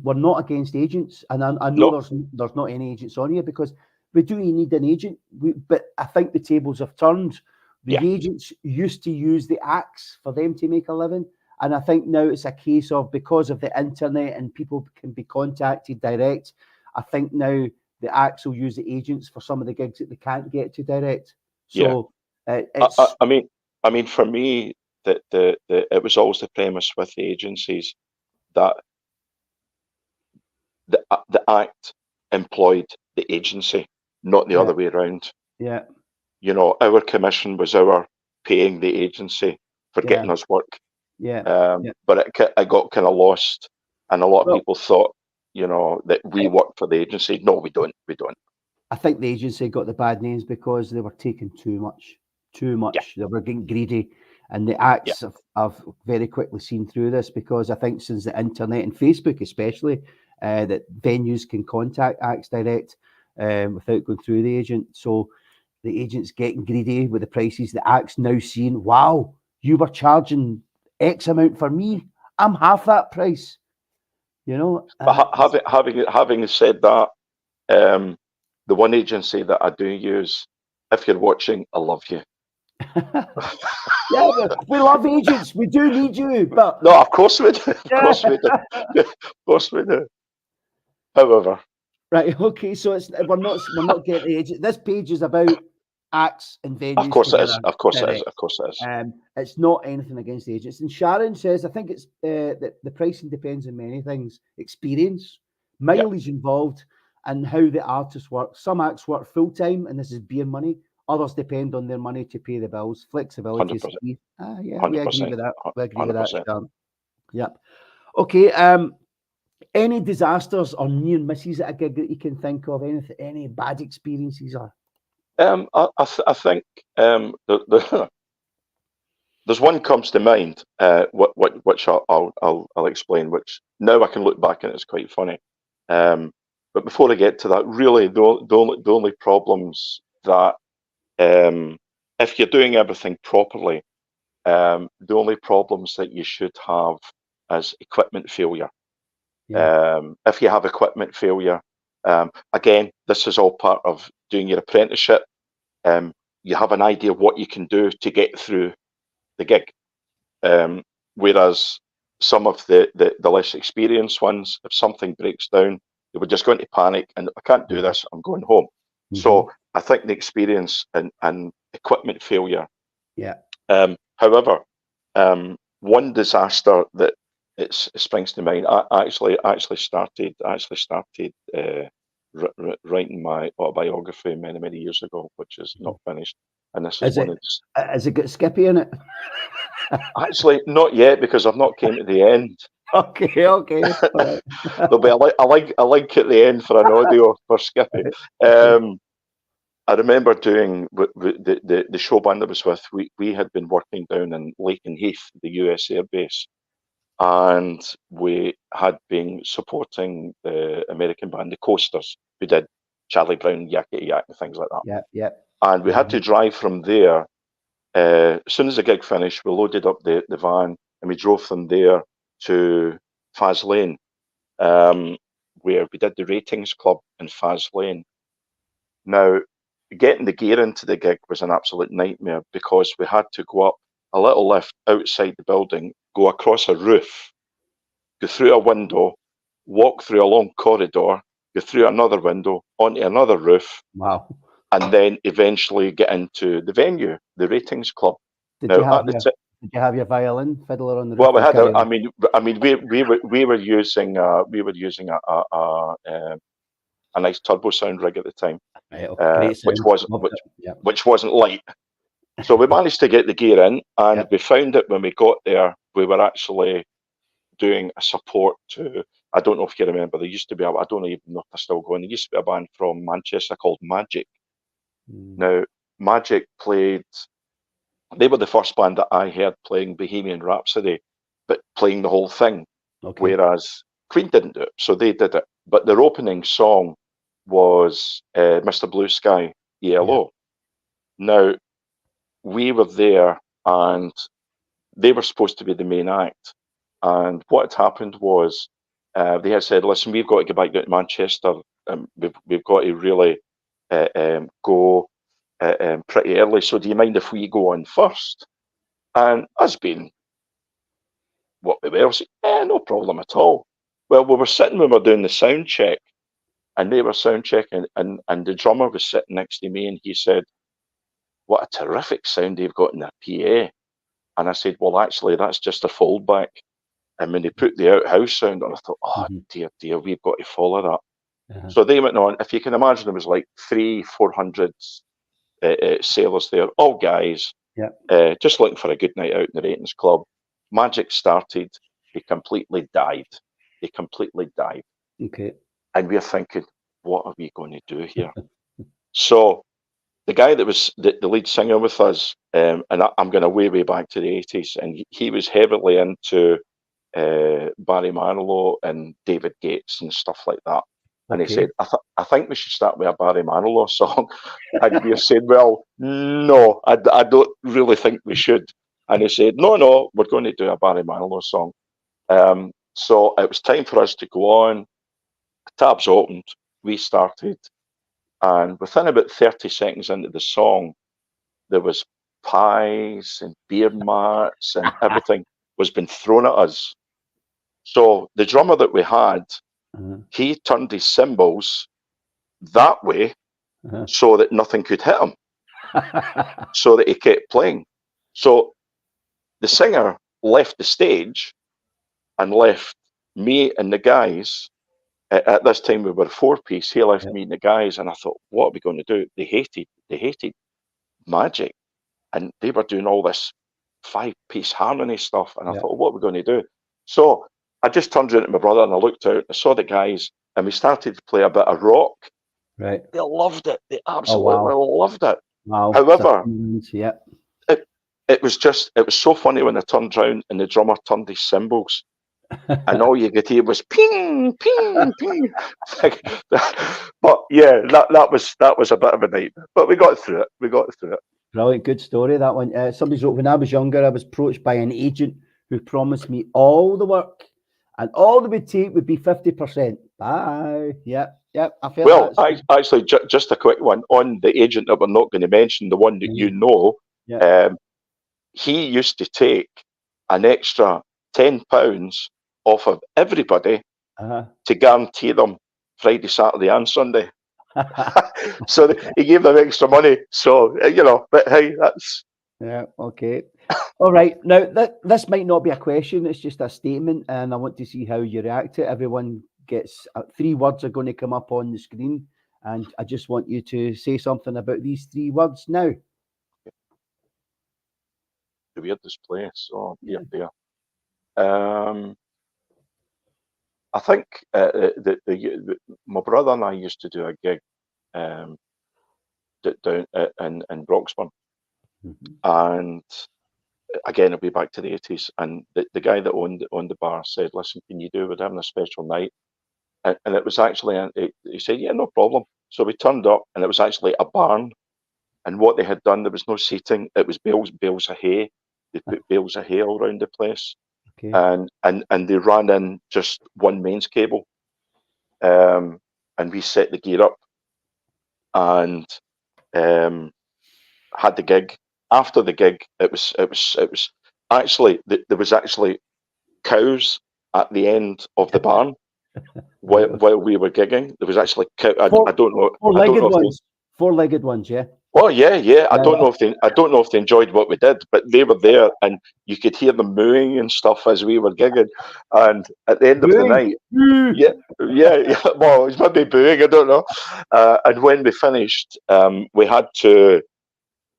we're not against agents, and I know
No,
there's not any agents on here because we do need an agent. But I think the tables have turned.
yeah,
The agents used to use the acts for them to make a living, and I think now it's a case of because of the internet and people can be contacted direct. I think now the acts will use the agents for some of the gigs that they can't get to direct.
yeah.
So
I, I,
it's
I mean, I mean, for me, the it was always the premise with the agencies that the act employed the agency, not the
yeah,
other way around.
yeah,
Our commission was our paying the agency for
yeah,
getting us work.
yeah. Yeah.
But I got kind of lost, and a lot of
Well,
people thought, that we
I,
work for the agency. No, we don't. We don't.
I think the agency got the bad names because they were taking too much, too
Yeah,
much. They were getting greedy, and the
yeah,
acts have very quickly seen through this because I think since the internet and Facebook, especially, that venues can contact acts direct without going through the agent. So the agent's getting greedy with the prices. The acts now seeing, wow, you were charging X amount for me. I'm half that price. You know,
but having said that, um, the one agency that I do use, if you're watching, I love you.
Yeah, we love agents. We do need you, but
No, of course we do. Of
yeah.
course we do. Of course we do. However,
Right. Okay. So we're not getting the agent. This page is about acts and
of
venues
course it is.
together.
Of course it is.
Direct.
Of course it is.
It's not anything against the agents. And Sharon says, I think it's that the pricing depends on many things: experience,
Yeah,
mileage involved, and how the artists work. Some acts work full time, and this is beer money. Others depend on their money to pay the bills. Flexibility
hundred
is
percent,
key. Yeah, we
hundred
agree
percent,
with that. We agree with
hundred
that,
percent.
Sharon. Yep. Okay. Any disasters or near misses at a gig that you can think of? Any bad experiences or
I think there's one comes to mind. Which I'll explain. Which now I can look back and it's quite funny. But before I get to that, really the only problems that if you're doing everything properly, the only problems that you should have is equipment failure.
yeah,
If you have equipment failure, again, this is all part of doing your apprenticeship. You have an idea of what you can do to get through the gig. Whereas some of the less experienced ones, if something breaks down, they would just go into panic and I can't do this, I'm going home.
hmm,
So I think the experience and equipment failure.
yeah,
However, one disaster that it springs to mind. I actually started writing my autobiography many years ago, which is not finished. And this is
is
one
it
of the,
has it got Skippy in it?
actually not yet because I've not came to the end.
Okay, okay. All right.
There'll be a link at the end for an audio for Skippy.
Okay.
I remember doing the show band I was with. We had been working down in Lakenheath, the US Air Base, and we had been supporting the American band, the Coasters, who did Charlie Brown, Yakety Yak, and things like that.
Yeah, yeah.
And we had to drive from there. As soon as the gig finished, we loaded up the van and we drove from there to Faz Lane, where we did the Ratings Club in Faz Lane. Now, getting the gear into the gig was an absolute nightmare because we had to go up a little lift outside the building, go across a roof, go through a window, walk through a long corridor, go through another window, onto another roof,
Wow.
and then eventually get into the venue, the Ratings Club.
Did
Now,
you have
at the
your
t-
Did you have your violin fiddler on the
well,
roof?
we
Or
had.
carry on?
We were using a nice turbo sound rig at the time,
Right, okay. Great
which
sound.
was
Loved it. Yeah.
which wasn't light. So we managed to get the gear in, and
Yep.
we found that when we got there, we were actually doing a support to. I don't know if you remember. There used to be. I don't even know if they're still going. There used to be a band from Manchester called Magic.
Mm,
Now, Magic played. They were the first band that I heard playing Bohemian Rhapsody, but playing the whole thing.
okay.
Whereas Queen didn't do it, so they did it. But their opening song was Mr. Blue Sky, ELO. Now, we were there and they were supposed to be the main act. And what had happened was they had said, listen, we've got to get back down to Manchester. We've got to really go pretty early. So do you mind if we go on first? And us being what we were, said, no problem at all. Well, we were sitting when we were doing the sound check, and they were sound checking, and the drummer was sitting next to me, and he said, what a terrific sound they've got in their PA. And I said, well, actually, that's just a foldback. And when they put the outhouse sound on, I thought, oh, dear, we've got to follow that.
Uh-huh.
So they went on. If you can imagine, there was like 400 sailors there, all guys, just looking for a good night out in the Ratings Club. Magic started. They completely died.
Okay.
And we're thinking, what are we going to do here? So the guy that was the lead singer with us, and I'm going to way back to the 80s, and he was heavily into Barry Manilow and David Gates and stuff like that. And he said, I think we should start with a Barry Manilow song. And we said, well, no, I don't really think we should. And he said, no, we're going to do a Barry Manilow song. So it was time for us to go on. Tabs opened, we started, and within about 30 seconds into the song, there was pies and beer mats and everything was being thrown at us. So the drummer that we had, he turned his cymbals that way so that nothing could hit him, so that he kept playing. So the singer left the stage and left me and the guys. At this time we were a four-piece. He left me and the guys, and I thought, what are we going to do? They hated Magic, and they were doing all this five-piece harmony stuff, and I thought, what are we going to do? So I just turned around to my brother and I looked out and I saw the guys, and we started to play a bit of rock.
Right.
They loved it. They absolutely loved it.
Wow.
However, it was so funny when I turned round and the drummer turned his cymbals, and all you could hear was ping, ping, ping. But yeah, that was a bit of a nightmare. But we got through it.
Brilliant, good story, that one. Somebody wrote, when I was younger, I was approached by an agent who promised me all the work, and all they would take would be 50%. Bye. Yep. I felt
well,
that.
Actually, just a quick one on the agent that we're not going to mention, the one that you know. He used to take an extra £10 off of everybody to guarantee them Friday, Saturday, and Sunday. So he gave them extra money. So but hey, that's
okay. All right. Now this might not be a question; it's just a statement, and I want to see how you react to it. Everyone gets 3 words are going to come up on the screen, and I just want you to say something about these 3 words now.
The weirdest place. Oh dear. I think my brother and I used to do a gig um, down in Broxburn,
Mhm.
and again, it'll be back to the 80s. And the guy that owned the bar said, "Listen, can you do? We're having a special night," and it was actually. He said, "Yeah, no problem." So we turned up, and it was actually a barn. And what they had done, there was no seating. It was bales of hay. They put bales of hay all around the place,
Okay.
and they ran in just one mains cable, um, and we set the gear up and um, had the gig. After the gig, it was actually there was actually cows at the end of the barn
Right.
while we were gigging. There was actually I
Four
don't know. I don't
four-legged
know if they.
ones. Four-legged ones. Yeah.
Oh yeah, yeah. I
Yeah.
don't know if they. I don't know if they enjoyed what we did, but they were there, and you could hear them mooing and stuff as we were gigging. And at the end of the
Booing.
night,
Boo.
yeah, yeah, yeah. Well, it was maybe booing. I don't know. And when we finished, we had to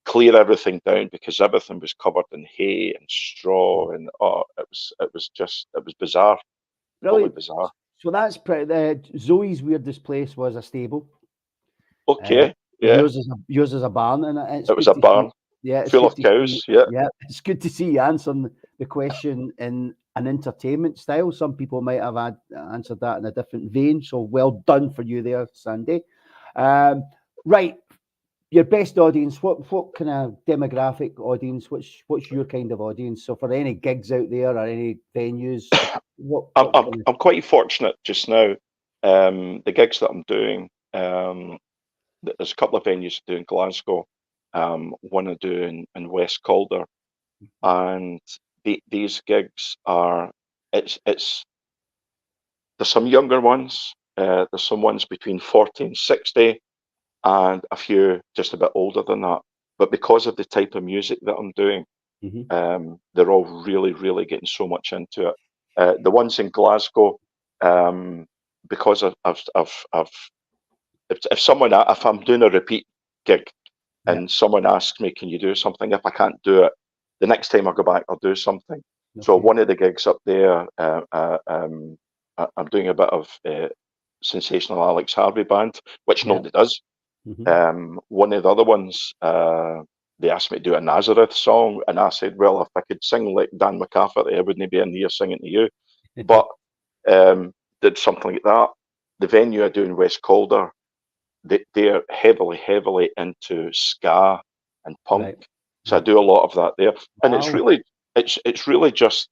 clear everything down because everything was covered in hay and straw, and it was bizarre, totally
Brilliant.
bizarre.
So that's pretty. Zoe's weirdest place was a stable. Uh,
Okay, yeah,
yours is a barn, and it's
it was
good
a
to see.
barn
Yeah, it's
full
good
of
to see.
cows. Yeah,
Yeah, it's good to see you answering the question in an entertainment style. Some people might have answered that in a different vein. So well done for you there, Sandy. Right, your best audience. What kind of demographic audience? What's your kind of audience? So for any gigs out there or any venues,
I'm
what
I'm
kind of
I'm quite fortunate just now. The gigs that I'm doing, there's a couple of venues I do in Glasgow, one I do in West Calder, and these gigs are it's there's some younger ones, there's some ones between 40 and 60, and a few just a bit older than that. But because of the type of music that I'm doing,
Mhm.
they're all really, really getting so much into it. The ones in Glasgow, um, because if I'm doing a repeat gig
Yeah.
and someone asks me, "Can you do something?" If I can't do it, the next time I go back, I'll do something. So
Okay.
one of the gigs up there, I'm doing a bit of sensational Alex Harvey band, which
Yeah.
nobody does.
Hmm.
One of the other ones, they asked me to do a Nazareth song, and I said, "Well, if I could sing like Dan McCafferty, I wouldn't be in here singing to you." But did something like that. The venue I do in West Calder, they're heavily, heavily into ska and punk,
Right.
so I
Right.
do a lot of that there, and
Wow.
it's really just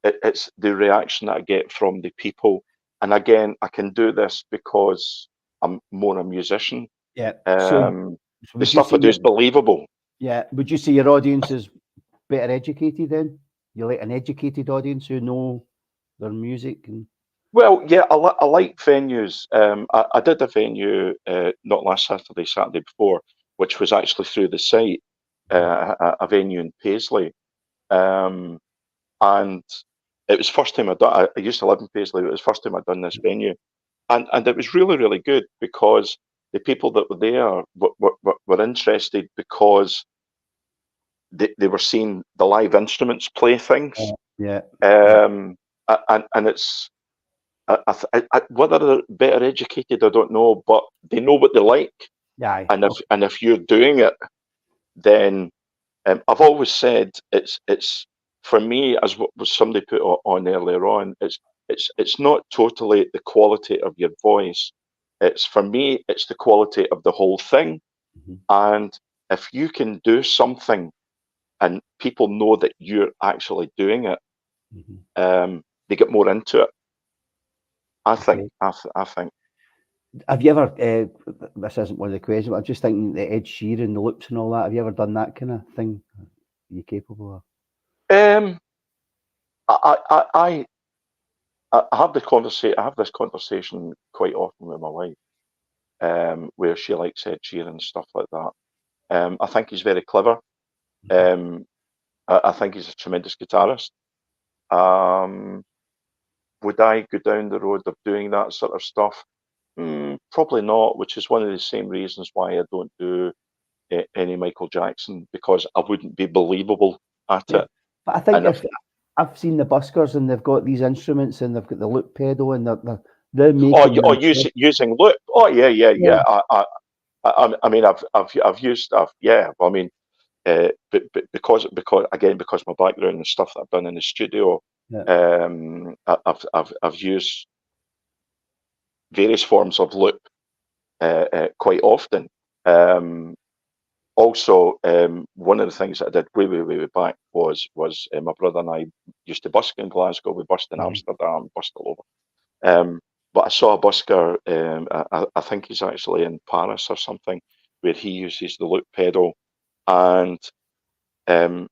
it's the reaction that I get from the people, and again, I can do this because I'm more a musician.
Yeah.
Um,
So
the
would you
stuff
say
I do
your
is believable.
yeah, would you say your audience is better educated then? You like an educated audience who know their music and
Well, yeah, I like venues. I did a venue not last Saturday, Saturday before, which was actually through the site, a venue in Paisley, um, and it was first time I used to live in Paisley. But it was first time I'd done this venue, and it was really really good because the people that were there were interested because they were seeing the live instruments play things,
yeah, yeah,
um, and it's whether they're better educated, I don't know, but they know what they like,
yeah, aye,
and if
okay,
and if you're doing it, then I've always said it's for me as what was somebody put on earlier on. It's not totally the quality of your voice. It's for me, it's the quality of the whole thing.
mhm,
And if you can do something and people know that you're actually doing it,
mhm,
they get more into it. I think.
okay.
I think.
Have you ever? This isn't one of the questions, but I'm just thinking the Ed Sheeran, the loops and all that. Have you ever done that kind of thing? Are you capable of?
Um, I, I, I, I have the conversation. I have this conversation quite often with my wife, where she likes Ed Sheeran and stuff like that. I think he's very clever.
Mhm.
Um, I think he's a tremendous guitarist. Um, would I go down the road of doing that sort of stuff? Probably not. Which is one of the same reasons why I don't do any Michael Jackson because I wouldn't be believable at
Yeah,
it.
but I think
And
if
if
I've seen the buskers and they've got these instruments and they've got the loop pedal and they're
Or
making them.
using loop. Oh yeah, yeah,
Yeah,
yeah. I mean, I've used, yeah. I mean, but because my background and stuff that I've done in the studio,
yeah.
I've used various forms of loop quite often. Um, Also, one of the things that I did way back was my brother and I used to busk in Glasgow. We busked in
Mhm.
Amsterdam, busked all over. But I saw a busker. I think he's actually in Paris or something, where he uses the loop pedal, and um,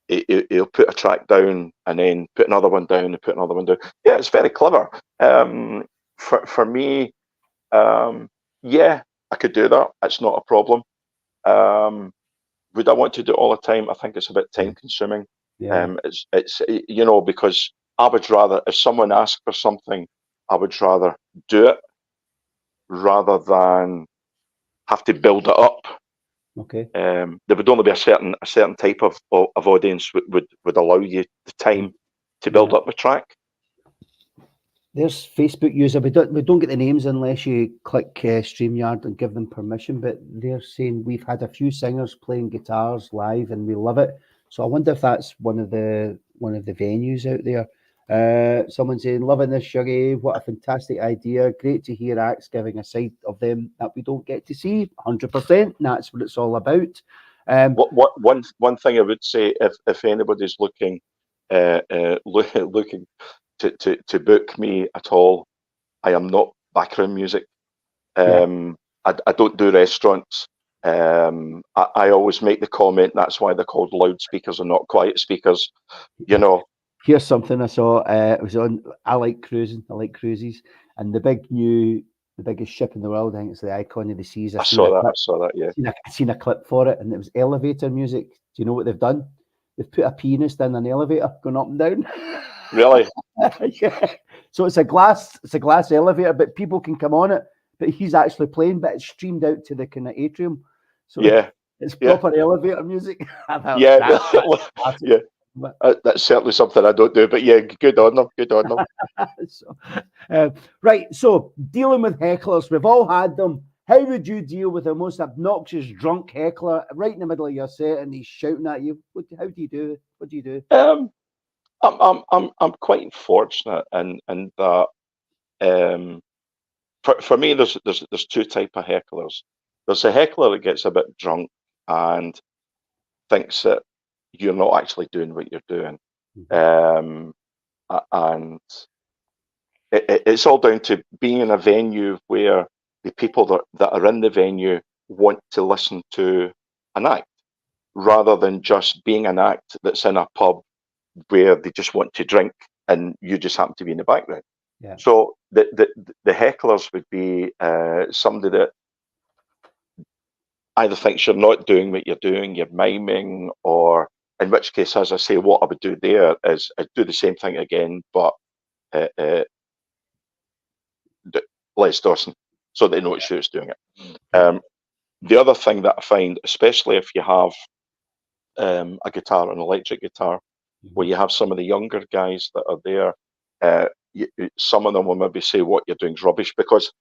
he'll put a track down and then put another one down and put another one down. Yeah, it's very clever. For me, yeah, I could do that. It's not a problem. Um, would I want to do it all the time? I think it's a bit time consuming.
Yeah.
It's because I would rather, if someone asks for something, I would rather do it rather than have to build it up.
Okay.
There would only be a certain type of audience would allow you the time to build
Yeah.
up the track.
There's Facebook user. We don't get the names unless you click StreamYard and give them permission. But they're saying we've had a few singers playing guitars live and we love it. So I wonder if that's one of the venues out there. Someone saying loving this, Shuggy. What a fantastic idea! Great to hear acts giving a side of them that we don't get to see. 100%. That's what it's all about.
One thing I would say, if anybody's looking looking to book me at all, I am not background music.
Yeah.
I don't do restaurants. I always make the comment that's why they're called loudspeakers and not quiet speakers. You know,
Here's something I saw. It was on. I like cruising. I like cruises, and the biggest ship in the world. I think it's the Icon of the Seas.
I saw that. I saw that. Yeah.
I seen a clip for it, and it was elevator music. Do you know what they've done? They've put a pianist in an elevator going up and down.
Really?
Yeah. So it's a glass elevator, but people can come on it. But he's actually playing, but it's streamed out to the kind of atrium. So
Yeah.
it's
Yeah.
proper elevator music.
Yeah.
That's classic.
Yeah. That's certainly something I don't do. But yeah, good on them. Good on them.
So, right. So dealing with hecklers, we've all had them. How would you deal with the most obnoxious drunk heckler right in the middle of your set and he's shouting at you? How do you do it? What do you do?
I'm quite fortunate in that for me there's two type of hecklers. There's a heckler that gets a bit drunk and thinks that you're not actually doing what you're doing,
Mhm.
and it's all down to being in a venue where the people that are in the venue want to listen to an act rather than just being an act that's in a pub where they just want to drink and you just happen to be in the background.
Yeah.
So the hecklers would be somebody that either thinks you're not doing what you're doing, you're miming, or in which case, as I say, what I would do there is I'd do the same thing again, but uh, uh, less Dawson, so they know it's you that's doing it. The other thing that I find, especially if you have a guitar, an electric guitar, where you have some of the younger guys that are there, some of them will maybe say what you're doing is rubbish because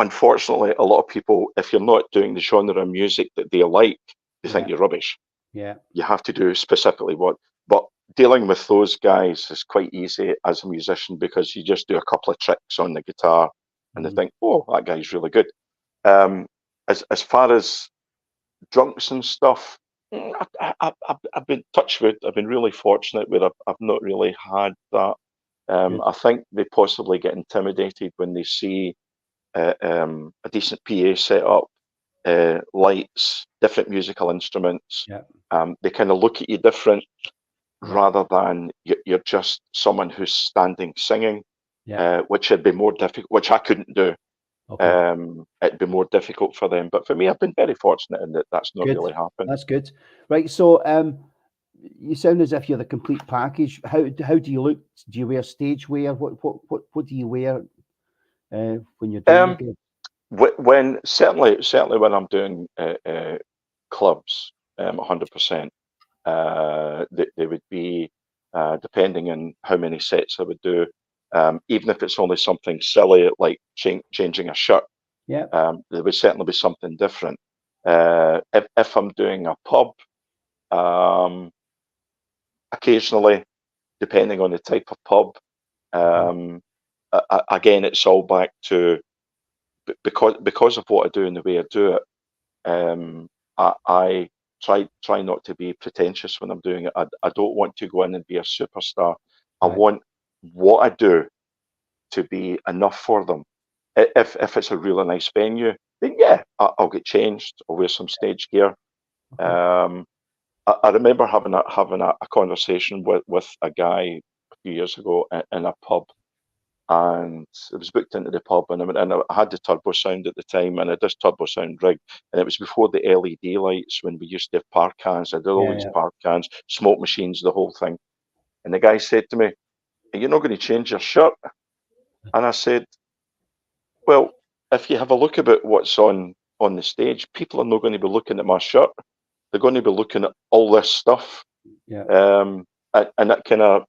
unfortunately, a lot of people, if you're not doing the genre of music that they like, they think
Yeah.
you're rubbish.
Yeah.
You have to do specifically what. But dealing with those guys is quite easy as a musician because you just do a couple of tricks on the guitar and they
Mhm.
think, oh, that guy's really good. Um, as far as drunks and stuff, I've been touched with. I've been really fortunate where I've not really had that.
Good.
I think they possibly get intimidated when they see a decent PA setup, lights, different musical instruments.
Yeah.
They kind of look at you different
Yeah.
rather than you're just someone who's standing singing,
Yeah.
which would be more difficult, which I couldn't do.
Okay.
It'd be more difficult for them. But for me, I've been very fortunate in that that's not
Good.
really happened.
That's good. Right. So, you sound as if you're the complete package. How do you look? Do you wear stage wear? What do you wear when you're doing your
Um,
gig?
when certainly when I'm doing clubs, 100%, they would be. depending on how many sets I would do. Even if it's only something silly like changing a shirt,
Yeah.
there would certainly be something different. If I'm doing a pub, occasionally, depending on the type of pub, again, it's all back to because of what I do and the way I do it. I try not to be pretentious when I'm doing it. I don't want to go in and be a superstar. I
Right.
want what I do to be enough for them. If it's a really nice venue, then yeah, I'll get changed. I'll wear some stage gear.
Okay.
I remember having a conversation with a guy a few years ago in a pub, and it was booked into the pub, and I had the turbo sound at the time, and I had this turbo sound rig, and it was before the LED lights when we used to have park cans. I did all
Yeah,
these
yeah.
park cans, smoke machines, the whole thing. And the guy said to me, "Are you not going to change your shirt?" And I said, "Well, if you have a look about what's on the stage, people are not going to be looking at my shirt. They're going to be looking at all this stuff."
Yeah.
And that kind of,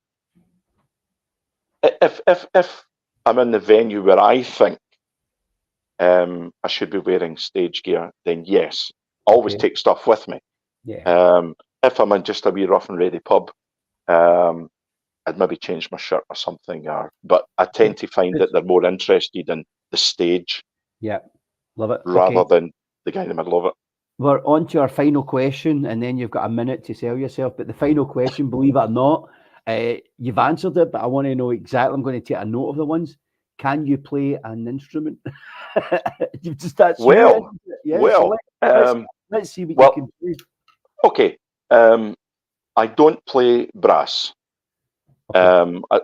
if I'm in the venue where I think I should be wearing stage gear, then yes, always
Okay.
take stuff with me.
Yeah.
If I'm in just a wee rough and ready pub, um, I'd maybe change my shirt or something. But I tend to find that they're more interested in the stage
Yeah. Love it.
rather
Okay.
than the guy in the middle of it.
We're on to our final question, and then you've got a minute to sell yourself. But the final question, believe it or not, you've answered it, but I want to know exactly. I'm going to take a note of the ones. Can you play an instrument? You've just that's you.
Well,
Yeah. So
well,
let's
um,
let's see what you
well,
can do.
okay. I don't play brass.
Okay.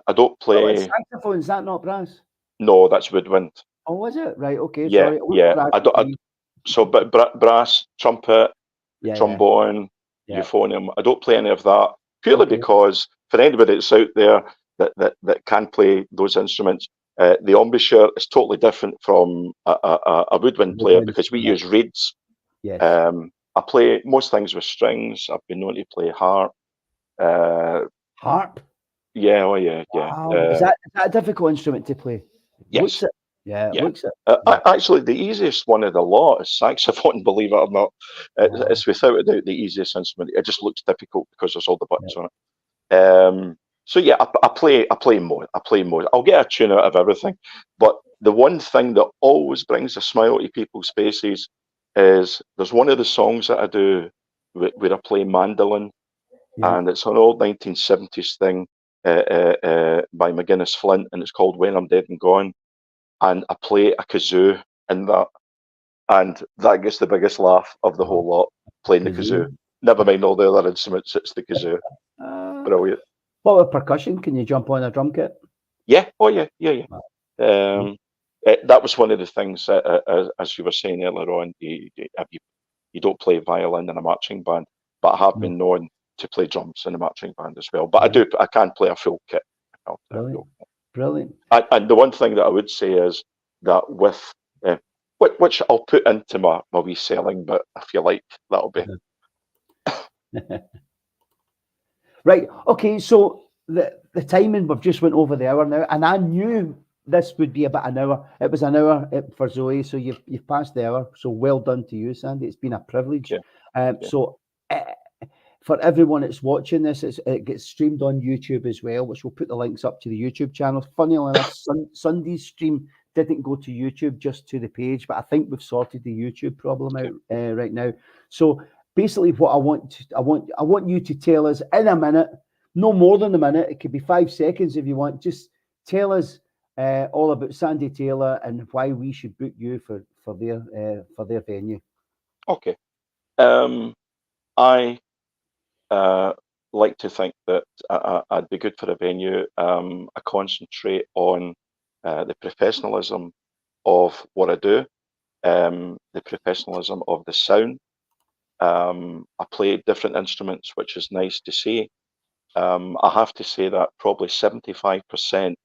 I don't
Oh, it's
play.
saxophone. Is that not brass?
No, that's woodwind.
Oh, was it? Right. Okay.
Yeah,
Sorry. What
yeah.
brass
I don't.
for me?
So, but brass, trumpet,
Yeah. Yeah.
trombone,
Yeah.
euphonium. I don't play any of that purely
Okay.
because for anybody that's out there that can play those instruments, the embouchure is totally different from a woodwind player
Woodwind.
because we
Yeah.
use reeds.
Yes.
I play most things with strings. I've been known to play harp. Uh,
Harp.
yeah, oh yeah, yeah.
Wow. Is that a difficult instrument to play? Looks
Yes,
it. Yeah. It
yeah.
looks it. Yeah.
Actually, the easiest one of the lot is saxophone, believe it or not.
Wow.
It's without a doubt the easiest instrument. It just looks difficult because there's all the
Yeah.
buttons on it. So yeah, I play more. I play more. I'll get a tune out of everything, but the one thing that always brings a smile to people's faces is there's one of the songs that I do where I play mandolin,
Yeah.
and it's an old 1970s thing by McGuinness Flint, and it's called "When I'm Dead and Gone," and I play a kazoo in that, and that gets the biggest laugh of the
Wow.
whole lot, playing the kazoo.
Kazoo.
Never mind all the other instruments, it's the kazoo.
Uh,
Brilliant.
what about percussion? Can you jump on a drum kit?
Yeah, oh yeah, yeah, yeah.
Wow.
That was one of the things, as you were saying earlier on, you don't play violin in a marching band, but I have
No.
been known to play drums in a marching band as well. But
Yeah.
I can play a full kit. I'll play a
Brilliant.
full kit.
Brilliant.
And the one thing that I would say is that with which I'll put into my wee selling bit if you like. That'll be
Right. Okay. So the timing, we've just went over the hour now, and I knew this would be about an hour. It was an hour for Zoe, so you've passed the hour. So well done to you, Sandy. It's been a privilege.
yeah. Yeah.
So for everyone that's watching this, it gets streamed on YouTube as well, which we'll put the links up to the YouTube channel. Funny enough, Sunday's stream didn't go to YouTube, just to the page, but I think we've sorted the YouTube problem out right now. So basically, what I want you to tell us in a minute, no more than a minute. It could be 5 seconds if you want. Just tell us all about Sandy Taylor and why we should book you for their venue.
Okay. I like to think that I'd be good for a venue. I concentrate on the professionalism of what I do, the professionalism of the sound. I play different instruments, which is nice to see. I have to say that probably 75%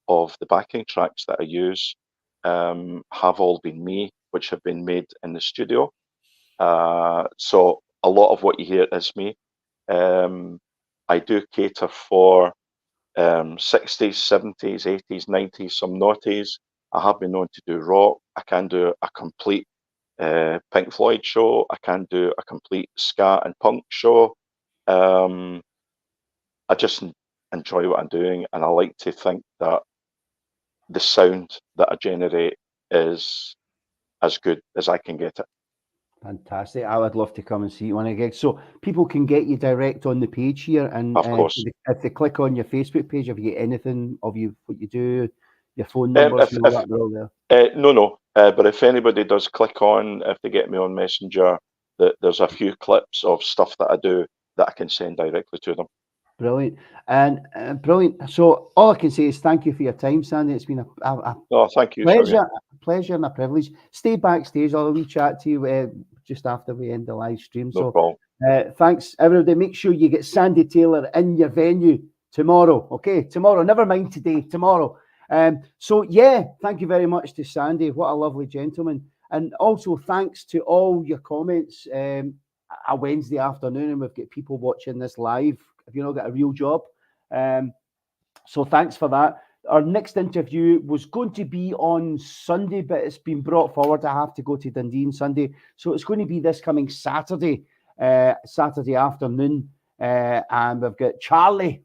of the backing tracks that I use have all been me, which have been made in the studio. So a lot of what you hear is me. Um, I do cater for 60s, 70s, 80s, 90s, some noughties. I have been known to do rock. I can do a complete Pink Floyd show. I can do a complete ska and punk show. I just enjoy what I'm doing, and I like to think that the sound that I generate is as good as I can get it.
Fantastic. I would love to come and see you on a gig. So people can get you direct on the page here. And
Of course.
if they click on your Facebook page, have you get anything of you, what you do, your phone numbers,
If,
all that, they're all there?
no. But if anybody does click on, if they get me on Messenger, there's a few clips of stuff that I do that I can send directly to them.
Brilliant. And brilliant. So all I can say is thank you for your time, Sandy. It's been a
Oh, thank you,
pleasure and a privilege. Stay backstage. I'll chat to you just after we end the live stream.
No problem.
Thanks, everybody. Make sure you get Sandy Taylor in your venue tomorrow. Okay, tomorrow. Never mind today. Tomorrow. So yeah, thank you very much to Sandy. What a lovely gentleman. And also thanks to all your comments. A Wednesday afternoon, and we've got people watching this live. If you not got a real job, so thanks for that. Our next interview was going to be on Sunday, but it's been brought forward. I have to go to Dundee on Sunday, so it's going to be this coming Saturday, Saturday afternoon, and we've got Charlie.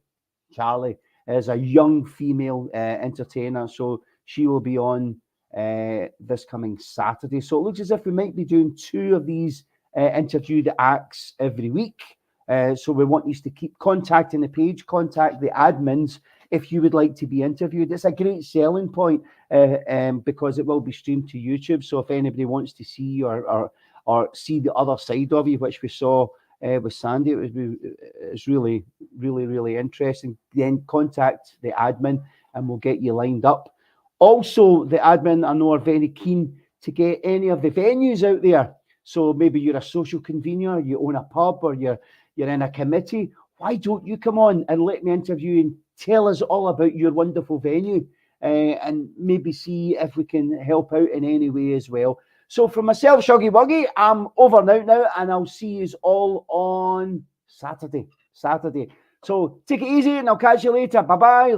Charlie is a young female entertainer, so she will be on this coming Saturday. So it looks as if we might be doing 2 of these interviewed acts every week. So we want you to keep contacting the page, contact the admins if you would like to be interviewed. It's a great selling point because it will be streamed to YouTube. So if anybody wants to see or see the other side of you, which we saw with Sandy, it's really, really, really interesting. Then contact the admin and we'll get you lined up. Also, the admin, I know, are very keen to get any of the venues out there. So maybe you're a social convener, you own a pub, or you're in a committee. Why don't you come on and let me interview you and tell us all about your wonderful venue and maybe see if we can help out in any way as well. So from myself, Shuggy Wuggy, I'm over and out now, and I'll see you all on Saturday. So take it easy, and I'll catch you later. Bye-bye.